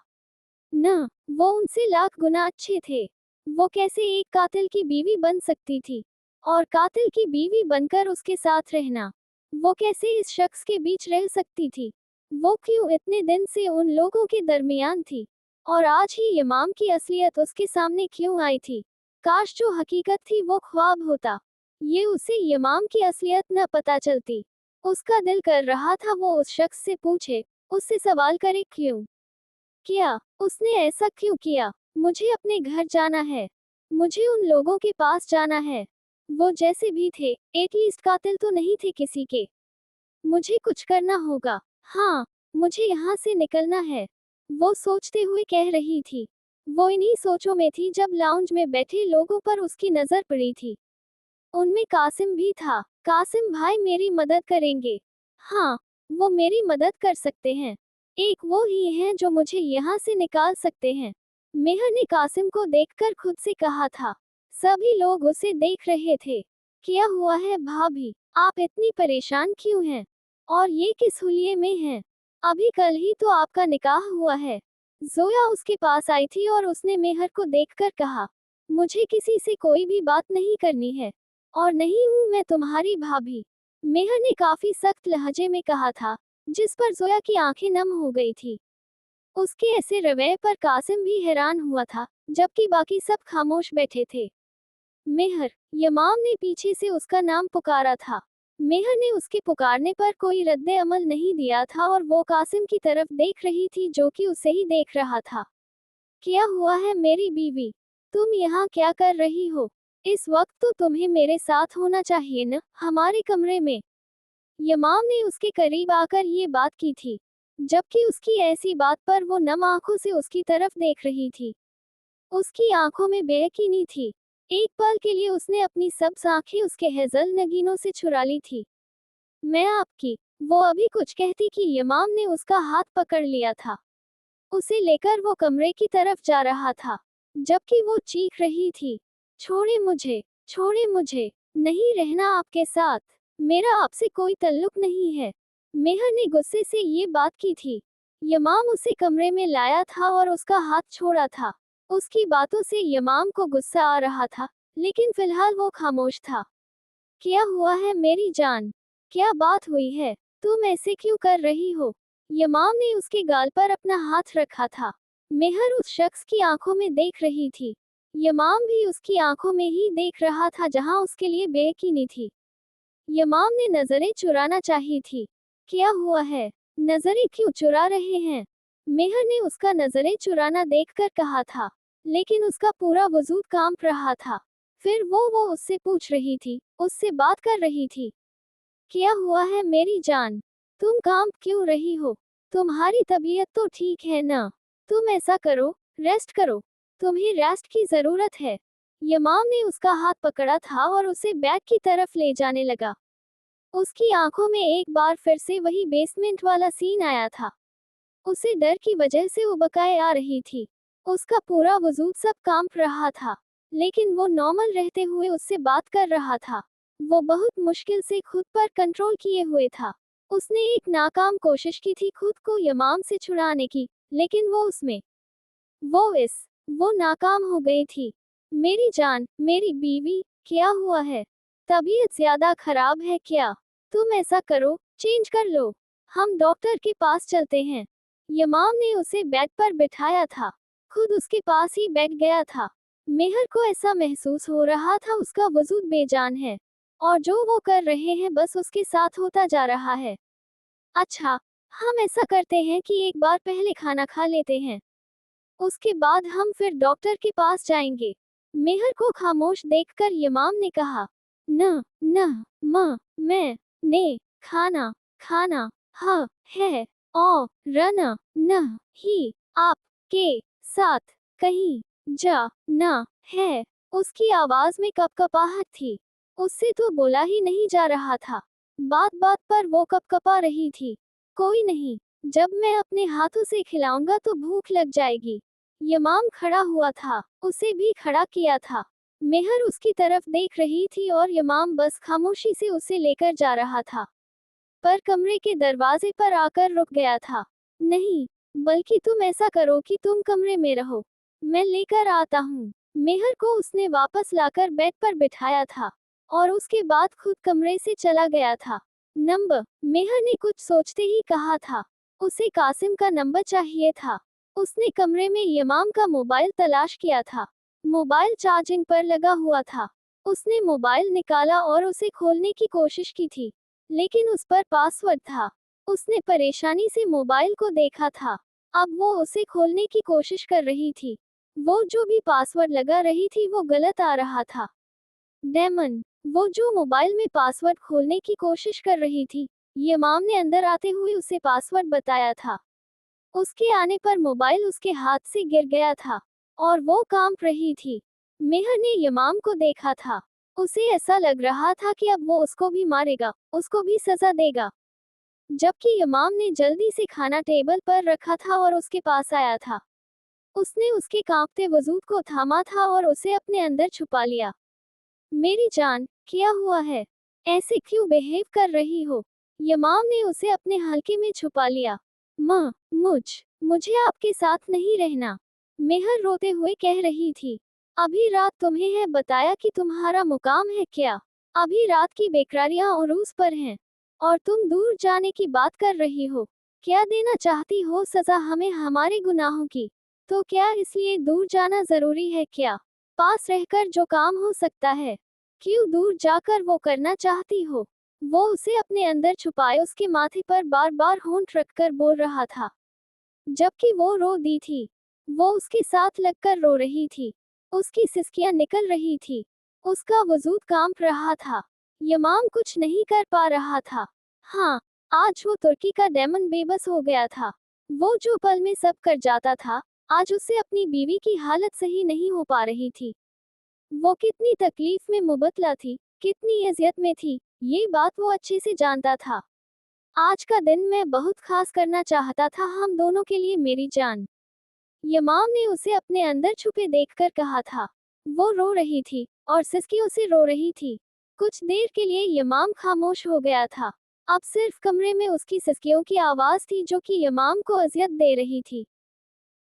न, वो उनसे लाख गुना अच्छे थे। वो कैसे एक कातिल की बीवी बन सकती थी, और कातिल की बीवी बनकर उसके साथ रहना। वो कैसे इस शख्स के बीच रह सकती थी। वो क्यों इतने दिन से उन लोगों के दरमियान थी, और आज ही इमाम की असलियत उसके सामने क्यों आई थी। काश जो हकीकत थी वो ख्वाब होता। ये उसे इमाम की असलियत न पता चलती। उसका दिल कर रहा था वो उस शख्स से पूछे, उससे सवाल करे, क्यों किया उसने ऐसा, क्यों किया। मुझे अपने घर जाना है। मुझे उन लोगों के पास जाना है। वो जैसे भी थे, एटलीस्ट कातिल तो नहीं थे किसी के। मुझे कुछ करना होगा। हाँ, मुझे यहाँ से निकलना है। वो सोचते हुए कह रही थी। वो इन्हीं सोचों में थी जब लाउंज में बैठे लोगों पर उसकी नजर पड़ी थी। उनमें कासिम भी था। कासिम भाई मेरी मदद करेंगे। हाँ, वो मेरी मदद कर सकते हैं। एक वो ही हैं जो मुझे यहाँ से निकाल सकते हैं। मेहर ने कासिम को देखकर खुद से कहा था। सभी लोग उसे देख रहे थे। क्या हुआ है भाभी, आप इतनी परेशान क्यों हैं? और ये किस हुलिये में हैं? अभी कल ही तो आपका निकाह हुआ है। जोया उसके पास आई थी और उसने मेहर को देखकर कहा, मुझे किसी से कोई भी बात नहीं करनी है। और नहीं हूँ मैं तुम्हारी भाभी, मेहर ने काफी सख्त लहजे में कहा था, जिस पर जोया की आंखें नम हो गई थी। उसके ऐसे रवैये पर कासिम भी हैरान हुआ था, जबकि बाकी सब खामोश बैठे थे। मेहर, यमाम ने पीछे से उसका नाम पुकारा था। मेहर ने उसके पुकारने पर कोई रद्दे अमल नहीं दिया था और वो कासिम की तरफ देख रही थी जो कि उसे ही देख रहा था। क्या हुआ है मेरी बीवी? तुम यहाँ क्या कर रही हो? इस वक्त तो तुम्हें मेरे साथ होना चाहिए न, हमारे कमरे में। यमाम ने उसके करीब आकर ये बात की थी, जबकि उसकी ऐसी बात पर वो नम आंखों से उसकी तरफ देख रही थी। उसकी आंखों में बेयकीनी थी। एक पल के लिए उसने अपनी सब आंखें उसके हेजल नगीनों से चुरा ली थी। मैं आपकी, वो अभी कुछ कहती कि यमाम ने उसका हाथ पकड़ लिया था। उसे लेकर वो कमरे की तरफ जा रहा था, जबकि वो चीख रही थी, छोड़े मुझे, छोड़े मुझे, नहीं रहना आपके साथ, मेरा आपसे कोई तल्लुक नहीं है। मेहर ने गुस्से से ये बात की थी। यमाम उसे कमरे में लाया था और उसका हाथ छोड़ा था। उसकी बातों से यमाम को गुस्सा आ रहा था, लेकिन फिलहाल वो खामोश था। क्या हुआ है मेरी जान? क्या बात हुई है? तुम ऐसे क्यों कर रही हो? यमाम ने उसके गाल पर अपना हाथ रखा था। मेहर उस शख्स की आंखों में देख रही थी। यमाम भी उसकी आंखों में ही देख रहा था जहां उसके लिए बेयकीनी थी। यमाम ने नजरें चुराना चाही थी। क्या हुआ है? नजरें क्यों चुरा रहे हैं? मेहर ने उसका नजरें चुराना देखकर कहा था, लेकिन उसका पूरा वजूद कांप रहा था। फिर वो उससे पूछ रही थी, उससे बात कर रही थी। क्या हुआ है मेरी जान? तुम कांप क्यों रही हो? तुम्हारी तबीयत तो ठीक है ना? तुम ऐसा करो, रेस्ट करो। तुम्हें रेस्ट की जरूरत है। यमाम ने उसका हाथ पकड़ा था और उसे बैग की तरफ ले जाने लगा। उसकी आंखों में एक बार फिर से वही बेसमेंट वाला सीन आया था। उसे डर की वजह से उबकाई आ रही थी। उसका पूरा वजूद सब कांप रहा था, लेकिन वो नॉर्मल रहते हुए उससे बात कर रहा था। वो बहुत मुश्किल से खुद पर कंट्रोल किए हुए था। उसने एक नाकाम कोशिश की थी खुद को यमाम से छुड़ाने की, लेकिन वो नाकाम हो गई थी। मेरी जान, मेरी बीवी, क्या हुआ है? तबीयत ज्यादा खराब है क्या? तुम ऐसा करो, चेंज कर लो। हम डॉक्टर के पास चलते हैं। यमाम ने उसे बेड पर बिठाया था, खुद उसके पास ही बैठ गया था। मेहर को ऐसा महसूस हो रहा था उसका वजूद बेजान है, और जो वो कर रहे हैं बस उसके साथ होता जा रहा है। अच्छा, हम ऐसा करते हैं कि एक बार पहले खाना खा लेते हैं, उसके बाद हम फिर डॉक्टर के पास जाएंगे। मेहर को खामोश देखकर यमाम ने कहा, न, न, मैं, ने, खाना, खाना, ह, है, ओ, रन, न, ही, आप, के, साथ, कहीं, जा, न, है। उसकी आवाज में कपकपाहट थी। उससे तो बोला ही नहीं जा रहा था। बात बात पर वो कपकपा रही थी। कोई नहीं, जब मैं अपने हाथों से खिलाऊंगा तो भूख लग जाएगी। यमाम खड़ा हुआ था, उसे भी खड़ा किया था। मेहर उसकी तरफ देख रही थी और यमाम बस खामोशी से उसे लेकर जा रहा था, पर कमरे के दरवाजे पर आकर रुक गया था। नहीं, बल्कि तुम ऐसा करो कि तुम कमरे में रहो, मैं लेकर आता हूँ। मेहर को उसने वापस लाकर बेड पर बिठाया था, और उसके बाद खुद कमरे से चला गया था। नंबर, मेहर ने कुछ सोचते ही कहा था। उसे कासिम का नंबर चाहिए था। उसने कमरे में यमाम का मोबाइल तलाश किया था। मोबाइल चार्जिंग पर लगा हुआ था। उसने मोबाइल निकाला और उसे खोलने की कोशिश की थी, लेकिन उस पर पासवर्ड था। उसने परेशानी से मोबाइल को देखा था। अब वो उसे खोलने की कोशिश कर रही थी। वो जो भी पासवर्ड लगा रही थी वो गलत आ रहा था। डेमन, वो जो मोबाइल में पासवर्ड खोलने की कोशिश कर रही थी, यमाम ने अंदर आते हुए उसे पासवर्ड बताया था। उसके आने पर मोबाइल उसके हाथ से गिर गया था, और वो कांप रही थी। मेहर ने यमाम को देखा था। उसे ऐसा लग रहा था कि अब वो उसको भी मारेगा, उसको भी सजा देगा। जबकि यमाम ने जल्दी से खाना टेबल पर रखा था और उसके पास आया था। उसने उसके कांपते वजूद को थामा था और उसे अपने अंदर छुपा लिया। मेरी जान, क्या हुआ है? ऐसे क्यों बिहेव कर रही हो? यमाम ने उसे अपने हल्के में छुपा लिया। मुझे आपके साथ नहीं रहना, मेहर रोते हुए कह रही थी। अभी रात तुम्हें है बताया कि तुम्हारा मुकाम है क्या? अभी रात की बेकरारियां उरूस पर हैं और तुम दूर जाने की बात कर रही हो। क्या देना चाहती हो सजा हमें हमारे गुनाहों की? तो क्या इसलिए दूर जाना जरूरी है क्या? पास रहकर जो काम हो सकता है, क्यों दूर जाकर वो करना चाहती हो? वो उसे अपने अंदर छुपाए उसके माथे पर बार बार होंठ रखकर बोल रहा था, जबकि वो रो दी थी। वो उसके साथ लगकर रो रही थी। उसकी सिसकियां निकल रही थी। उसका वजूद कांप रहा था। यमाम कुछ नहीं कर पा रहा था। हाँ, आज वो तुर्की का डेमन बेबस हो गया था। वो जो पल में सब कर जाता था, आज उससे अपनी बीवी की हालत सही नहीं हो पा रही थी। वो कितनी तकलीफ में मुबतला थी, कितनी अजियत में थी, ये बात वो अच्छे से जानता था। आज का दिन मैं बहुत खास करना चाहता था हम दोनों के लिए मेरी जान। यमाम ने उसे अपने अंदर छुपे देखकर कहा था। वो रो रही थी और सिसकी उसे रो रही थी। कुछ देर के लिए यमाम खामोश हो गया था। अब सिर्फ कमरे में उसकी सिसकियों की आवाज थी जो कि यमाम को अजियत दे रही थी।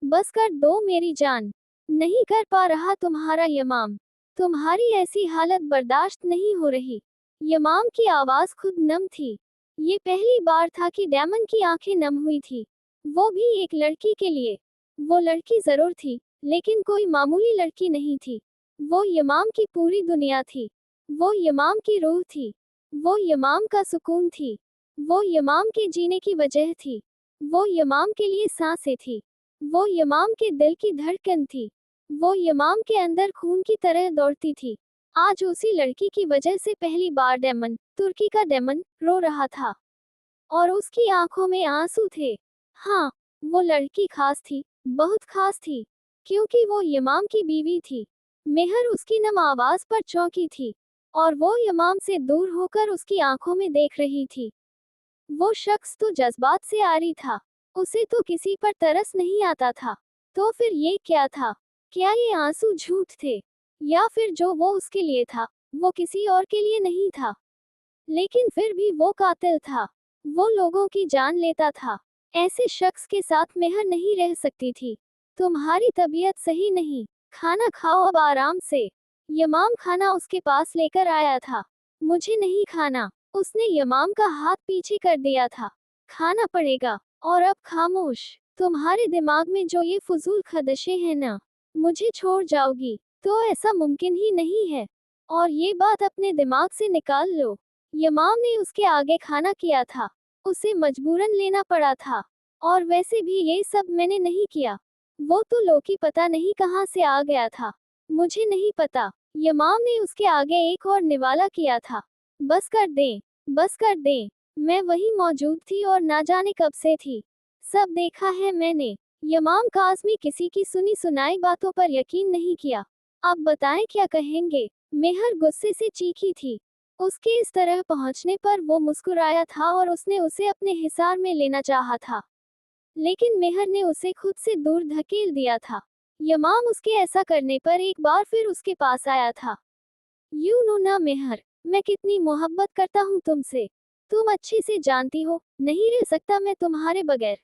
बस कर दो मेरी जान। नहीं कर पा रहा तुम्हारा यमाम। तुम्हारी ऐसी हालत बर्दाश्त नहीं हो रही। यमाम की आवाज खुद नम थी। ये पहली बार था कि डैमन की आंखें नम हुई थी। वो भी एक लड़की के लिए। वो लड़की जरूर थी, लेकिन कोई मामूली लड़की नहीं थी। वो यमाम की पूरी दुनिया थी। वो यमाम की रूह थी। वो यमाम का सुकून थी। वो यमाम के जीने की वजह थी। वो यमाम के लिए सांसें थी। वो यमाम के दिल की धड़कन थी। वो यमाम के अंदर खून की तरह दौड़ती थी। आज उसी लड़की की वजह से पहली बार डेमन, तुर्की का डेमन, रो रहा था और उसकी आंखों में आंसू थे। हाँ, वो लड़की खास थी, बहुत खास थी, क्योंकि वो यमाम की बीवी थी। मेहर उसकी नम आवाज पर चौंकी थी और वो यमाम से दूर होकर उसकी आंखों में देख रही थी। वो शख्स तो जज्बात से आरी था। उसे तो किसी पर तरस नहीं आता था। तो फिर ये क्या था? क्या ये आंसू झूठ थे? या फिर जो वो उसके लिए था, वो किसी और के लिए नहीं था? लेकिन फिर भी वो कातिल था। वो लोगों की जान लेता था। ऐसे शख्स के साथ मेहर नहीं रह सकती थी। तुम्हारी तबीयत सही नहीं। खाना खाओ अब आराम से। यमाम खाना उसके पास लेकर आया था। मुझे नहीं खाना। उसने यमाम का हाथ पीछे कर दिया था। खाना पड़ेगा। और अब खामोश। तुम्हारे दिमाग में जो ये फजूल खदशे हैं ना, मुझे छोड़ जाओगी तो ऐसा मुमकिन ही नहीं है। और ये बात अपने दिमाग से निकाल लो। यमाम ने उसके आगे खाना किया था। उसे मजबूरन लेना पड़ा था। और वैसे भी ये सब मैंने नहीं किया। वो तो लोकी पता नहीं कहाँ से आ गया था। मुझे नहीं पता। यमाम ने उसके आगे एक और निवाला किया था। बस कर दें। बस कर दें। मैं वहीं मौजूद थी और ना जाने कब से थी। सब देखा है मैंने। यमाम काज़मी किसी की सुनी सुनाई बातों पर यकीन नहीं किया। अब बताएं क्या कहेंगे? मेहर गुस्से से चीखी थी। उसके इस तरह पहुंचने पर वो मुस्कुराया था और उसने उसे अपने हिसार में लेना चाहा था। लेकिन मेहर ने उसे खुद से दूर धकेल दिया था। यमाम उसके ऐसा करने पर एक बार फिर उसके पास आया था। यूं नो ना मेहर, मैं कितनी मोहब्बत करता हूँ तुमसे। तुम अच्छे से जानती हो, नहीं रह सकता मैं तुम्हारे बगैर।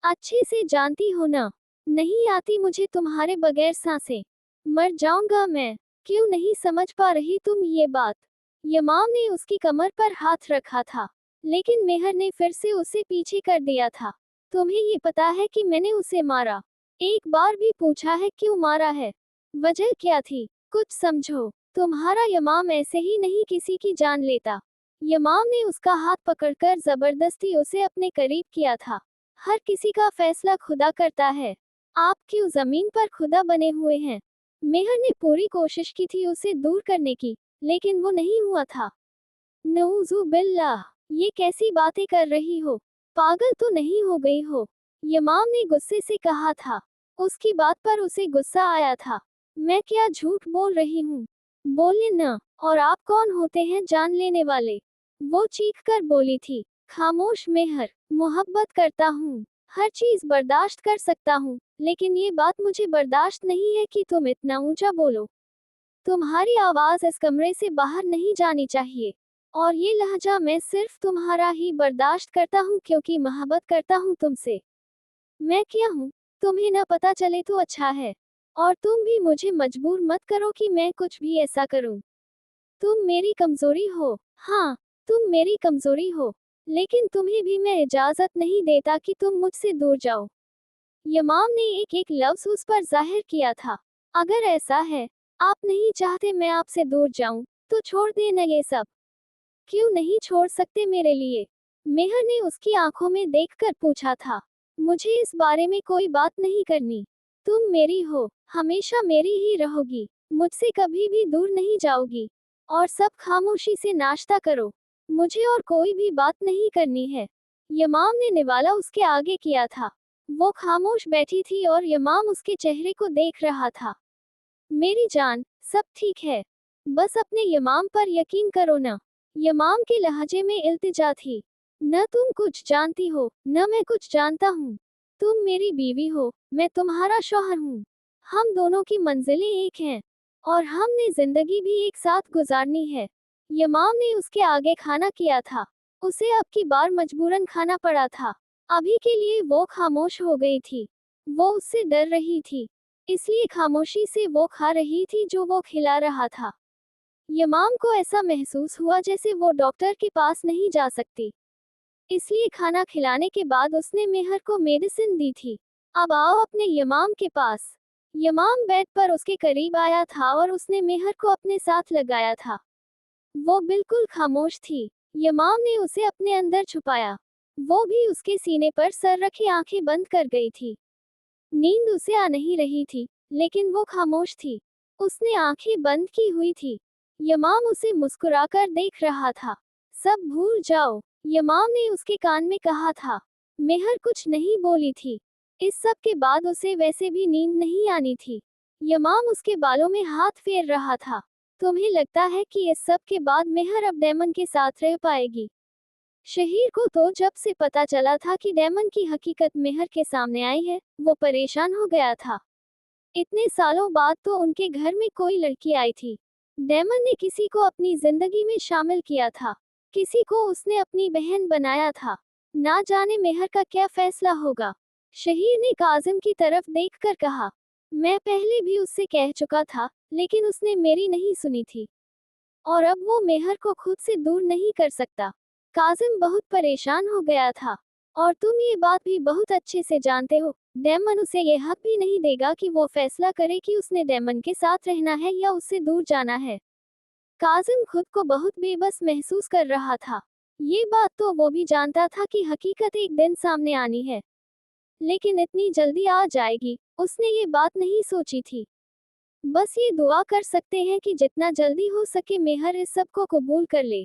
अच्छे से जानती हो ना, नहीं आती मुझे तुम्हारे बगैर सांसें। मर जाऊंगा मैं। क्यों नहीं समझ पा रही तुम ये बात? यमाम ने उसकी कमर पर हाथ रखा था, लेकिन मेहर ने फिर से उसे पीछे कर दिया था। तुम्हें ये पता है कि मैंने उसे मारा? एक बार भी पूछा है क्यों मारा है? वजह क्या थी? कुछ समझो। तुम्हारा यमाम ऐसे ही नहीं किसी की जान लेता। यमाम ने उसका हाथ पकड़कर जबरदस्ती उसे अपने करीब किया था। हर किसी का फैसला खुदा करता है। आप क्यों जमीन पर खुदा बने हुए हैं? मेहर ने पूरी कोशिश की थी उसे दूर करने की, लेकिन वो नहीं हुआ था। नऊज़ु बिल्लाह, ये कैसी बातें कर रही हो? पागल तो नहीं हो गई हो? यमाम ने गुस्से से कहा था। उसकी बात पर उसे गुस्सा आया था। मैं क्या झूठ बोल रही हूँ? बोले न। और आप कौन होते हैं जान लेने वाले? वो चीख कर बोली थी। खामोश मेहर, मोहब्बत करता हूँ, हर चीज बर्दाश्त कर सकता हूँ, लेकिन ये बात मुझे बर्दाश्त नहीं है कि तुम इतना ऊंचा बोलो। तुम्हारी आवाज इस कमरे से बाहर नहीं जानी चाहिए। और ये लहजा मैं सिर्फ तुम्हारा ही बर्दाश्त करता हूँ क्योंकि मोहब्बत करता हूँ तुमसे। मैं क्या हूँ? तुम्हें न पता चले तो अच्छा है। और तुम भी मुझे मजबूर मत करो कि मैं कुछ भी ऐसा करूँ। तुम मेरी कमजोरी हो। हाँ, तुम मेरी कमजोरी हो, लेकिन तुम्हें भी मैं इजाजत नहीं देता कि तुम मुझसे दूर जाओ। यमाम ने एक एक लफ्ज उस पर जाहिर किया था। अगर ऐसा है, आप नहीं चाहते मैं आपसे दूर जाऊं, तो छोड़ देना ये सब। क्यों नहीं छोड़ सकते मेरे लिए? मेहर ने उसकी आंखों में देखकर पूछा था। मुझे इस बारे में कोई बात नहीं करनी। तुम मेरी हो, हमेशा मेरी ही रहोगी, मुझसे कभी भी दूर नहीं जाओगी। और सब खामोशी से नाश्ता करो, मुझे और कोई भी बात नहीं करनी है। यमाम ने निवाला उसके आगे किया था। वो खामोश बैठी थी और यमाम उसके चेहरे को देख रहा था। मेरी जान, सब ठीक है, बस अपने यमाम पर यकीन करो ना। यमाम के लहजे में इल्तिजा थी। न तुम कुछ जानती हो, न मैं कुछ जानता हूँ। तुम मेरी बीवी हो, मैं तुम्हारा शौहर हूँ। हम दोनों की मंजिलें एक हैं, और हमने जिंदगी भी एक साथ गुजारनी है। यमाम ने उसके आगे खाना किया था। उसे अब की बार मजबूरन खाना पड़ा था। अभी के लिए वो खामोश हो गई थी। वो उससे डर रही थी, इसलिए खामोशी से वो खा रही थी जो वो खिला रहा था। यमाम को ऐसा महसूस हुआ जैसे वो डॉक्टर के पास नहीं जा सकती, इसलिए खाना खिलाने के बाद उसने मेहर को मेडिसिन दी थी। अब आओ अपने यमाम के पास। यमाम बेड पर उसके करीब आया था और उसने मेहर को अपने साथ लगाया था। वो बिल्कुल खामोश थी। यमाम ने उसे अपने अंदर छुपाया। वो भी उसके सीने पर सर रखे आंखें बंद कर गई थी। नींद उसे आ नहीं रही थी, लेकिन वो खामोश थी। उसने आंखें बंद की हुई थी। यमाम उसे मुस्कुराकर देख रहा था। सब भूल जाओ, यमाम ने उसके कान में कहा था। मेहर कुछ नहीं बोली थी। इस सब के बाद उसे वैसे भी नींद नहीं आनी थी। यमाम उसके बालों में हाथ फेर रहा था। तुम्हें लगता है कि इस सब के बाद मेहर अब डेमन के साथ रह पाएगी? शहीर को तो जब से पता चला था कि डेमन की हकीकत मेहर के सामने आई है, वो परेशान हो गया था। इतने सालों बाद तो उनके घर में कोई लड़की आई थी। डेमन ने किसी को अपनी जिंदगी में शामिल किया था, किसी को उसने अपनी बहन बनाया था। ना जाने मेहर का क्या फैसला होगा। शहीर ने काजिम की तरफ देखकर कहा, मैं पहले भी उससे कह चुका था, लेकिन उसने मेरी नहीं सुनी थी। और अब वो मेहर को खुद से दूर नहीं कर सकता। काजिम बहुत परेशान हो गया था। और तुम ये बात भी बहुत अच्छे से जानते हो, डेमन उसे ये हक भी नहीं देगा कि वो फैसला करे कि उसने डेमन के साथ रहना है या उससे दूर जाना है। काजिम खुद को बहुत बेबस महसूस कर रहा था। ये बात तो वो भी जानता था कि हकीकत एक दिन सामने आनी है, लेकिन इतनी जल्दी आ जाएगी, उसने ये बात नहीं सोची थी। बस ये दुआ कर सकते हैं कि जितना जल्दी हो सके मेहर इस सब को कबूल कर ले,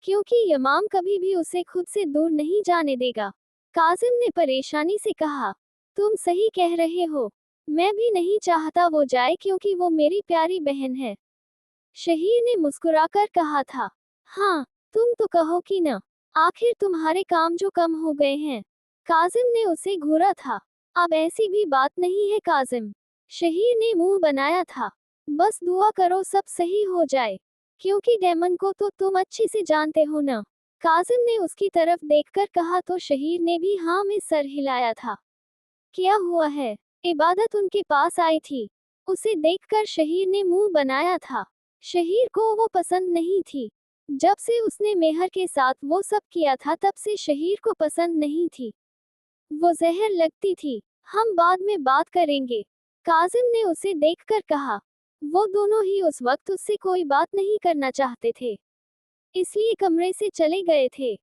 क्योंकि यमाम कभी भी उसे खुद से दूर नहीं जाने देगा। काजिम ने परेशानी से कहा, तुम सही कह रहे हो, मैं भी नहीं चाहता वो जाए क्योंकि वो मेरी प्यारी बहन है। शहीर ने मुस्कुराकर कहा था, हाँ, तुम तो कहो कि न, आखिर तुम्हारे काम जो कम हो गए हैं। काजिम ने उसे घूरा था। अब ऐसी भी बात नहीं है काजिम। शहीर ने मुंह बनाया था। बस दुआ करो सब सही हो जाए, क्योंकि डेमन को तो तुम अच्छे से जानते हो ना। काजिम ने उसकी तरफ देखकर कहा तो शहीर ने भी हाँ में सर हिलाया था। क्या हुआ है? इबादत उनके पास आई थी। उसे देखकर शहीर ने मुंह बनाया था। शहीर को वो पसंद नहीं थी। जब से उसने मेहर के साथ वो सब किया था तब से शहीर को पसंद नहीं थी। वो जहर लगती थी। हम बाद में बात करेंगे, काजिम ने उसे देखकर कहा। वो दोनों ही उस वक्त उससे कोई बात नहीं करना चाहते थे, इसलिए कमरे से चले गए थे।